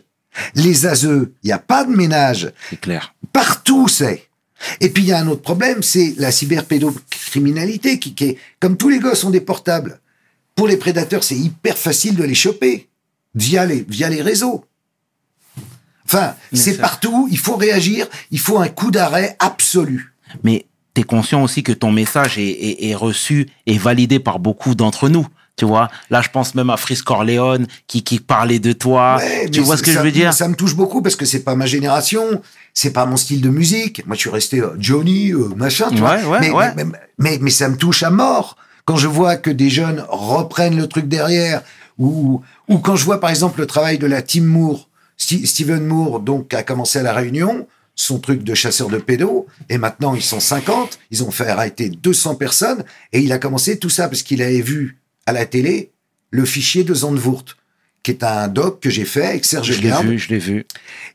Les ASE, il n'y a pas de ménage. C'est clair. Partout, c'est. Et puis, il y a un autre problème, c'est la cyberpédocriminalité qui est, comme tous les gosses ont des portables. Pour les prédateurs, c'est hyper facile de les choper via les réseaux. Enfin, c'est partout, il faut réagir, il faut un coup d'arrêt absolu. Mais tu es conscient aussi que ton message est reçu et validé par beaucoup d'entre nous. Tu vois, là, je pense même à Freeze Corleone qui parlait de toi. Ouais, tu vois ce que je veux dire? Ça me touche beaucoup parce que c'est pas ma génération, c'est pas mon style de musique. Moi, je suis resté Johnny, machin, tu vois. Mais ça me touche à mort quand je vois que des jeunes reprennent le truc derrière ou quand je vois, par exemple, le travail de la team Moore. Steven Moore, donc, a commencé à La Réunion, son truc de chasseur de pédos, et maintenant, ils sont 50, ils ont fait arrêter 200 personnes, et il a commencé tout ça parce qu'il avait vu à la télé le fichier de Zandvoort, qui est un doc que j'ai fait avec Serge Garde. Je l'ai vu.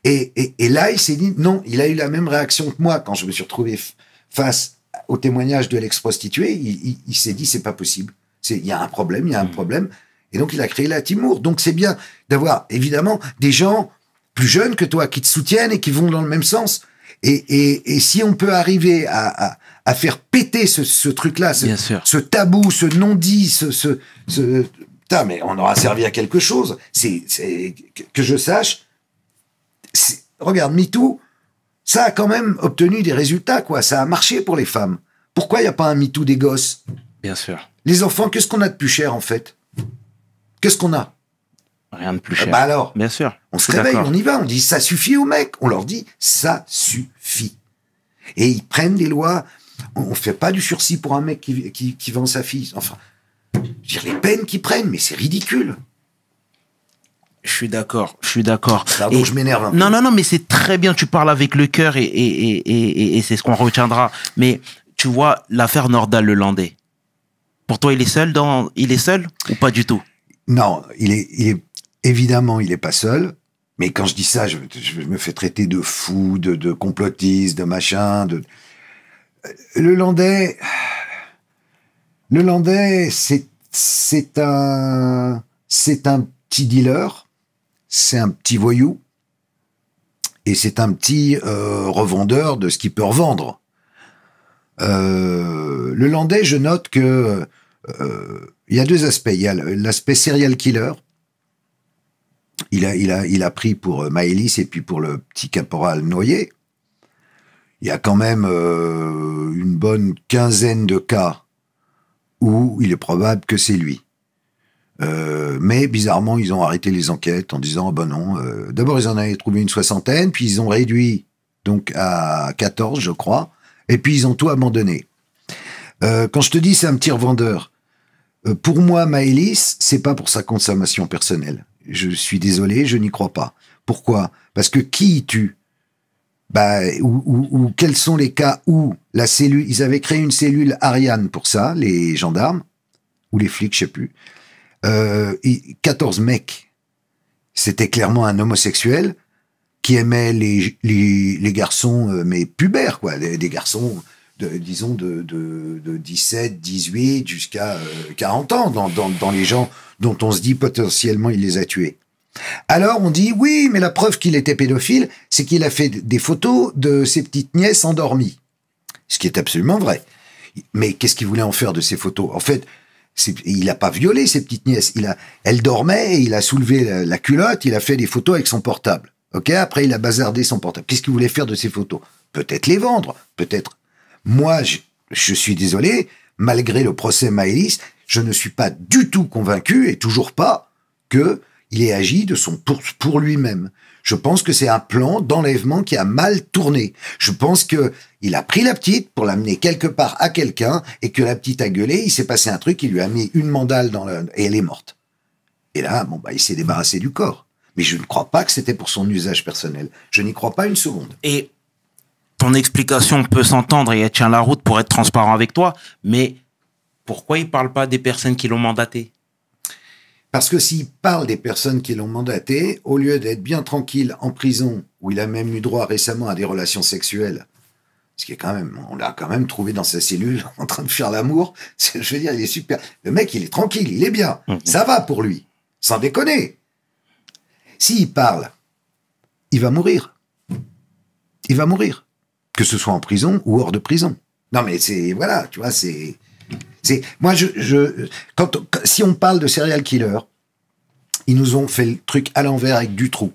Et là, il s'est dit, non, il a eu la même réaction que moi quand je me suis retrouvé face au témoignage de l'ex-prostituée. Il s'est dit, c'est pas possible. Il y a un problème, il y a un problème. Et donc, il a créé la Team Moore. Donc, c'est bien d'avoir, évidemment, des gens plus jeunes que toi qui te soutiennent et qui vont dans le même sens. Et si on peut arriver à faire péter ce truc-là, ce tabou, ce non-dit, putain, mais on aura servi à quelque chose. Que je sache. Regarde, MeToo, ça a quand même obtenu des résultats, quoi. Ça a marché pour les femmes. Pourquoi il n'y a pas un MeToo des gosses? Bien sûr. Les enfants, qu'est-ce qu'on a de plus cher, en fait? Qu'est-ce qu'on a? Rien de plus cher. Bah alors, bien sûr. On se réveille, on y va, on dit ça suffit aux mecs. On leur dit ça suffit. Et ils prennent des lois. On fait pas du sursis pour un mec qui vend sa fille. Enfin, je veux dire, les peines qu'ils prennent, mais c'est ridicule. Je suis d'accord. Pardon, je m'énerve un peu. Non, mais c'est très bien. Tu parles avec le cœur et c'est ce qu'on retiendra. Mais tu vois, l'affaire Nordal-Lelandais. Pour toi, il est seul ou pas du tout? Non, il est évidemment, il est pas seul. Mais quand je dis ça, je me fais traiter de fou, de complotiste, de machin. Le Landais, c'est un petit dealer, c'est un petit voyou, et c'est un petit revendeur de ce qu'il peut revendre. Le Landais, je note que il y a deux aspects. Il y a l'aspect serial killer. Il a pris pour Maëlys et puis pour le petit caporal Noyer. Il y a quand même une bonne quinzaine de cas où il est probable que c'est lui. Mais bizarrement, ils ont arrêté les enquêtes en disant oh ben non. D'abord, ils en avaient trouvé une soixantaine, puis ils ont réduit donc à 14, je crois, et puis ils ont tout abandonné. Quand je te dis c'est un petit revendeur, pour moi, Maëlys, c'est pas pour sa consommation personnelle. Je suis désolé, je n'y crois pas. Pourquoi? Parce que qui y tue? Ou quels sont les cas où la cellule, ils avaient créé une cellule Ariane pour ça, les gendarmes, ou les flics, je sais plus. 14 mecs. C'était clairement un homosexuel qui aimait les garçons, mais pubères, quoi. Des garçons, disons, de 17, 18 jusqu'à 40 ans, dans les gens dont on se dit potentiellement il les a tués. Alors on dit, oui, mais la preuve qu'il était pédophile, c'est qu'il a fait des photos de ses petites nièces endormies. Ce qui est absolument vrai. Mais qu'est-ce qu'il voulait en faire de ces photos? En fait, il n'a pas violé ses petites nièces. Elle dormait, et il a soulevé la culotte, il a fait des photos avec son portable. Ok, après il a bazardé son portable. Qu'est-ce qu'il voulait faire de ces photos? Peut-être les vendre, peut-être. Moi, je suis désolé, malgré le procès Maëlys, je ne suis pas du tout convaincu, et toujours pas, qu'il ait agi pour lui-même. Je pense que c'est un plan d'enlèvement qui a mal tourné. Je pense qu'il a pris la petite pour l'amener quelque part à quelqu'un, et que la petite a gueulé, il s'est passé un truc, il lui a mis une mandale et elle est morte. Et là, il s'est débarrassé du corps. Mais je ne crois pas que c'était pour son usage personnel. Je n'y crois pas une seconde. Et ton explication peut s'entendre et elle tient la route pour être transparent avec toi, mais pourquoi il ne parle pas des personnes qui l'ont mandaté? Parce que s'il parle des personnes qui l'ont mandaté, au lieu d'être bien tranquille en prison, où il a même eu droit récemment à des relations sexuelles, ce qui est quand même, on l'a quand même trouvé dans sa cellule en train de faire l'amour, je veux dire, il est super. Le mec, il est tranquille, il est bien. Ça va pour lui. Sans déconner. S'il parle il va mourir. Il va mourir. Que ce soit en prison ou hors de prison. Non, mais c'est, voilà, tu vois, moi, si on parle de serial killer, ils nous ont fait le truc à l'envers avec Dutroux.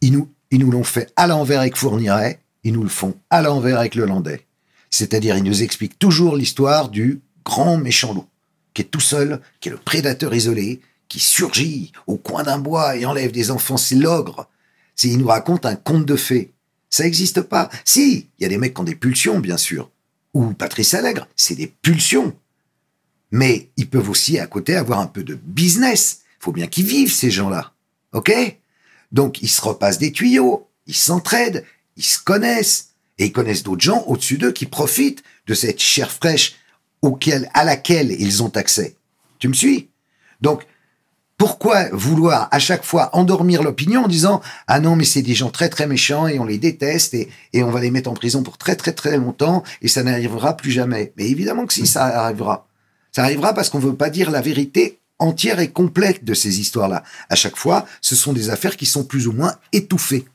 Ils nous l'ont fait à l'envers avec Fourniret. Ils nous le font à l'envers avec le Landais. C'est-à-dire, ils nous expliquent toujours l'histoire du grand méchant loup, qui est tout seul, qui est le prédateur isolé, qui surgit au coin d'un bois et enlève des enfants. C'est l'ogre. Ils nous racontent un conte de fées. Ça n'existe pas. Si, il y a des mecs qui ont des pulsions, bien sûr. Ou Patrice Allègre, c'est des pulsions. Mais ils peuvent aussi, à côté, avoir un peu de business. Il faut bien qu'ils vivent, ces gens-là. OK ? Donc, ils se repassent des tuyaux, ils s'entraident, ils se connaissent. Et ils connaissent d'autres gens au-dessus d'eux qui profitent de cette chair fraîche à laquelle ils ont accès. Tu me suis ? Donc, pourquoi vouloir à chaque fois endormir l'opinion en disant « Ah non, mais c'est des gens très très méchants et on les déteste et on va les mettre en prison pour très très très longtemps et ça n'arrivera plus jamais. » Mais évidemment que si, ça arrivera. Ça arrivera parce qu'on ne veut pas dire la vérité entière et complète de ces histoires-là. À chaque fois, ce sont des affaires qui sont plus ou moins étouffées.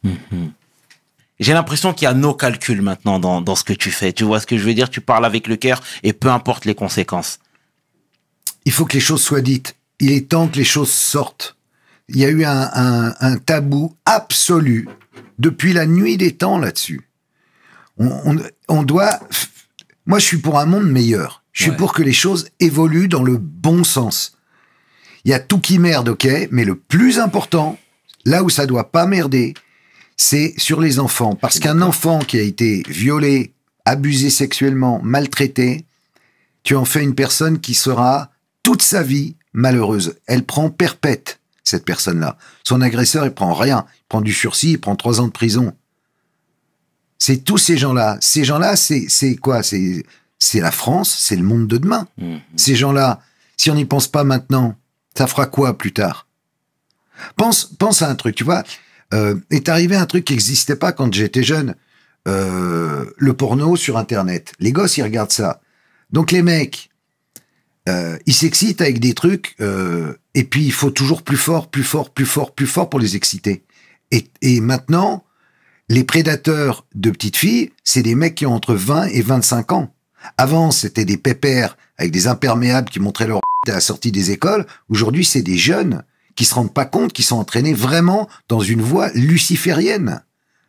J'ai l'impression qu'il y a no calcul maintenant dans ce que tu fais. Tu vois ce que je veux dire ? Tu parles avec le cœur et peu importe les conséquences. Il faut que les choses soient dites. Il est temps que les choses sortent. Il y a eu un tabou absolu depuis la nuit des temps là-dessus. On doit... Moi, je suis pour un monde meilleur. Je suis pour que les choses évoluent dans le bon sens. Il y a tout qui merde, ok, mais le plus important, là où ça doit pas merder, c'est sur les enfants. Parce qu'un enfant qui a été violé, abusé sexuellement, maltraité, tu en fais une personne qui sera toute sa vie malheureuse. Elle prend perpète, cette personne-là. Son agresseur, il prend rien. Il prend du sursis, il prend 3 ans de prison. C'est tous ces gens-là. Ces gens-là, c'est quoi ? C'est la France, c'est le monde de demain. Ces gens-là, si on n'y pense pas maintenant, ça fera quoi plus tard ? Pense à un truc, tu vois. Est arrivé un truc qui n'existait pas quand j'étais jeune. Le porno sur Internet. Les gosses, ils regardent ça. Donc les mecs, ils s'excitent avec des trucs, et puis il faut toujours plus fort pour les exciter. Et maintenant, les prédateurs de petites filles, c'est des mecs qui ont entre 20 et 25 ans. Avant, c'était des pépères avec des imperméables qui montraient leur à la sortie des écoles. Aujourd'hui, c'est des jeunes qui se rendent pas compte qu'ils sont entraînés vraiment dans une voie luciférienne.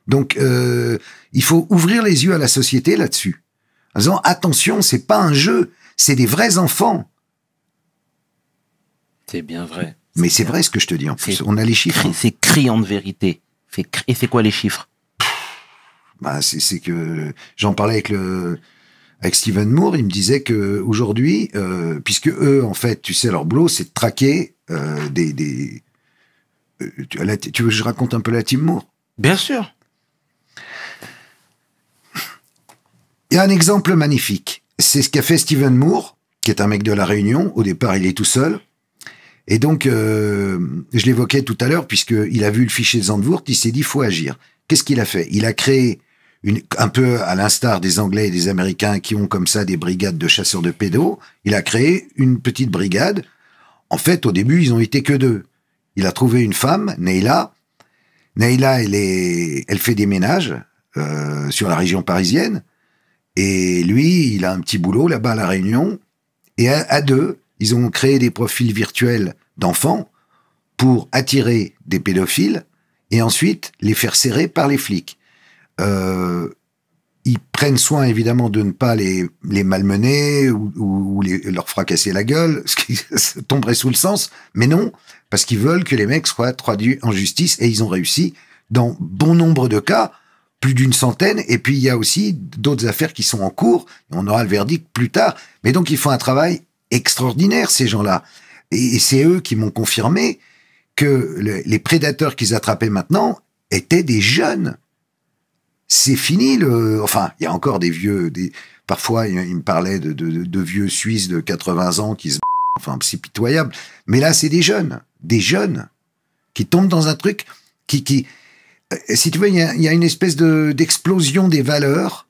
Donc, il faut ouvrir les yeux à la société là-dessus. En disant, attention, c'est pas un jeu, c'est des vrais enfants. C'est bien vrai. Mais c'est vrai ce que je te dis en plus. On a les chiffres. C'est criant de vérité. Et c'est quoi les chiffres ? C'est que j'en parlais avec Steven Moore, il me disait que aujourd'hui, puisque eux, en fait, tu sais, leur boulot, c'est de traquer tu veux que je raconte un peu la team Moore ? Bien sûr. Il y a un exemple magnifique. C'est ce qu'a fait Steven Moore, qui est un mec de La Réunion. Au départ, il est tout seul. Et donc, je l'évoquais tout à l'heure, puisqu'il a vu le fichier de Zandvoort, il s'est dit, il faut agir. Qu'est-ce qu'il a fait ? Il a créé, un peu à l'instar des Anglais et des Américains qui ont comme ça des brigades de chasseurs de pédos, il a créé une petite brigade. En fait, au début, ils ont été que 2. Il a trouvé une femme, Neila. Neila, elle fait des ménages sur la région parisienne. Et lui, il a un petit boulot là-bas à La Réunion. Et à 2, ils ont créé des profils virtuels d'enfants pour attirer des pédophiles et ensuite les faire serrer par les flics. Ils prennent soin évidemment de ne pas les malmener ou leur fracasser la gueule, ce qui tomberait sous le sens, mais non, parce qu'ils veulent que les mecs soient traduits en justice, et ils ont réussi dans bon nombre de cas, plus d'une centaine, et puis il y a aussi d'autres affaires qui sont en cours, et on aura le verdict plus tard. Mais donc ils font un travail extraordinaire, ces gens-là. Et c'est eux qui m'ont confirmé que les prédateurs qu'ils attrapaient maintenant étaient des jeunes. C'est fini enfin, il y a encore des vieux, parfois il me parlait de vieux Suisses de 80 ans qui se enfin, c'est pitoyable. Mais là, c'est des jeunes qui tombent dans un truc qui si tu veux, il y a une espèce d'explosion des valeurs,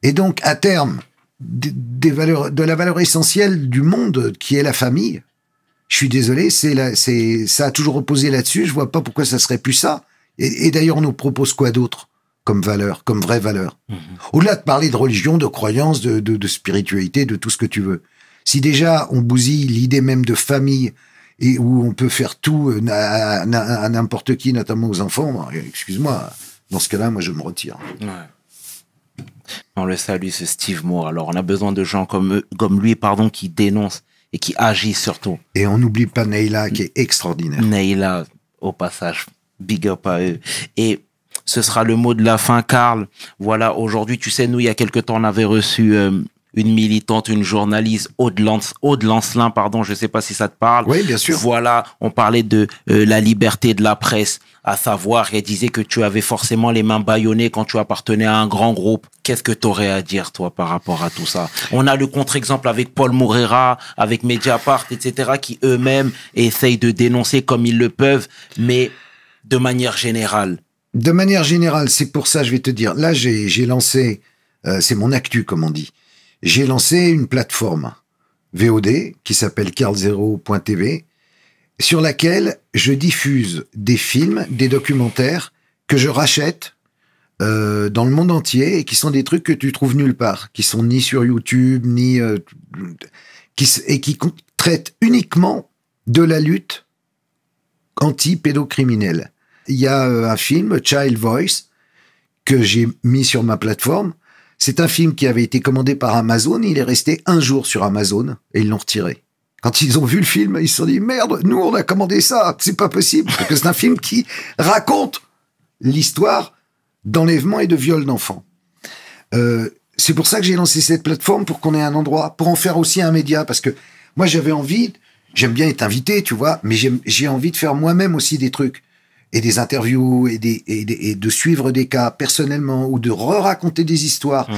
et donc, à terme, de la valeur essentielle du monde, qui est la famille. Je suis désolé, ça a toujours reposé là-dessus, je vois pas pourquoi ça serait plus ça. Et d'ailleurs, on nous propose quoi d'autre comme valeur, comme vraie valeur? Au-delà de parler de religion, de croyance, de spiritualité, de tout ce que tu veux. Si déjà on bousille l'idée même de famille et où on peut faire tout à n'importe qui, notamment aux enfants, excuse-moi, dans ce cas-là, moi je me retire. Ouais. On le salue, ce Steve Moore. Alors, on a besoin de gens comme lui, qui dénoncent et qui agissent surtout. Et on n'oublie pas Neila, qui est extraordinaire. Neila, au passage, big up à eux. Et ce sera le mot de la fin, Karl. Voilà, aujourd'hui, tu sais, nous, il y a quelque temps, on avait reçu une militante, une journaliste, Aude Lancelin, pardon, je sais pas si ça te parle. Oui, bien sûr. Voilà, on parlait de la liberté de la presse, à savoir, elle disait que tu avais forcément les mains bâillonnées quand tu appartenais à un grand groupe. Qu'est-ce que tu aurais à dire, toi, par rapport à tout ça? On a le contre-exemple avec Paul Moreira, avec Mediapart, etc., qui eux-mêmes essayent de dénoncer comme ils le peuvent, mais de manière générale. De manière générale, c'est pour ça, je vais te dire, là, j'ai lancé, c'est mon actu, comme on dit. J'ai lancé une plateforme VOD qui s'appelle carlzero.tv sur laquelle je diffuse des films, des documentaires que je rachète dans le monde entier et qui sont des trucs que tu trouves nulle part, qui sont ni sur YouTube, ni qui traitent uniquement de la lutte anti-pédocriminelle. Il y a un film, Child Voice, que j'ai mis sur ma plateforme. C'est un film qui avait été commandé par Amazon. Il est resté 1 jour sur Amazon et ils l'ont retiré. Quand ils ont vu le film, ils se sont dit « Merde, nous, on a commandé ça, c'est pas possible !» Parce que c'est un film qui raconte l'histoire d'enlèvement et de viol d'enfants. C'est pour ça que j'ai lancé cette plateforme, pour qu'on ait un endroit, pour en faire aussi un média. Parce que moi, j'avais envie, j'aime bien être invité, tu vois, mais j'ai envie de faire moi-même aussi des trucs. Et des interviews, et de suivre des cas personnellement, ou de re-raconter des histoires.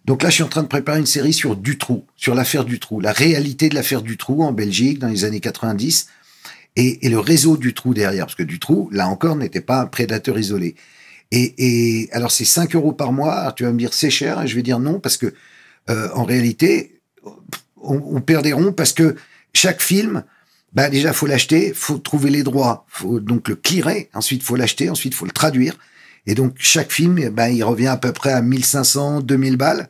Donc là, je suis en train de préparer une série sur Dutroux, sur l'affaire Dutroux, la réalité de l'affaire Dutroux en Belgique dans les années 90, et le réseau Dutroux derrière, parce que Dutroux, là encore, n'était pas un prédateur isolé. Et alors, c'est 5 € par mois. Alors, tu vas me dire, c'est cher, et je vais dire non, parce que en réalité, on perd des ronds, parce que chaque film, bah déjà, faut l'acheter, faut trouver les droits, faut donc le clearer, ensuite faut l'acheter, ensuite faut le traduire. Et donc, chaque film, ben, il revient à peu près à 1500, 2000 balles.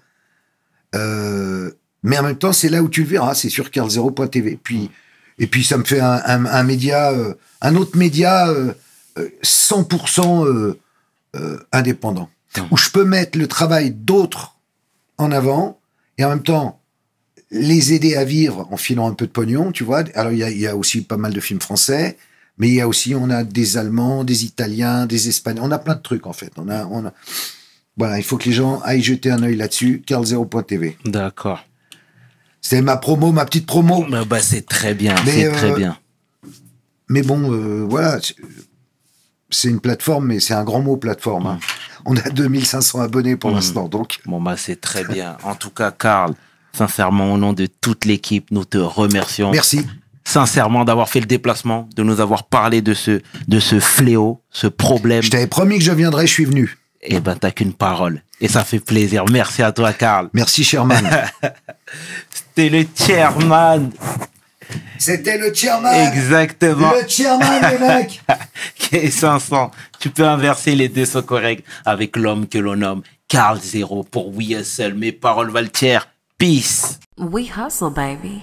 Mais en même temps, c'est là où tu le verras, c'est sur carlzero.tv. Et puis, ça me fait un média, un autre média 100% indépendant, où je peux mettre le travail d'autres en avant, et en même temps, les aider à vivre en filant un peu de pognon, tu vois. Alors, il y a aussi pas mal de films français, mais il y a aussi, on a des Allemands, des Italiens, des Espagnols. On a plein de trucs, en fait. On a... Voilà, il faut que les gens aillent jeter un œil là-dessus, carlzero.tv. D'accord. C'est ma promo, ma petite promo. Bah, c'est très bien, c'est très bien. Mais bon, voilà, c'est une plateforme, mais c'est un grand mot, plateforme. Hein. On a 2500 abonnés pour l'instant, donc... Bon, bah, c'est très bien. En tout cas, Karl, sincèrement, au nom de toute l'équipe, nous te remercions. Merci. Sincèrement, d'avoir fait le déplacement, de nous avoir parlé de ce fléau, ce problème. Je t'avais promis que je viendrais, je suis venu. Eh ben, t'as qu'une parole. Et ça fait plaisir. Merci à toi, Karl. Merci, Sherman. C'était le chairman. C'était le chairman. Exactement. Le chairman, les mecs. Qui 500. Tu peux inverser, les deux sont corrects avec l'homme que l'on nomme Carl Zero pour We Hustle. Mes paroles valent cher. Peace. We hustle, baby.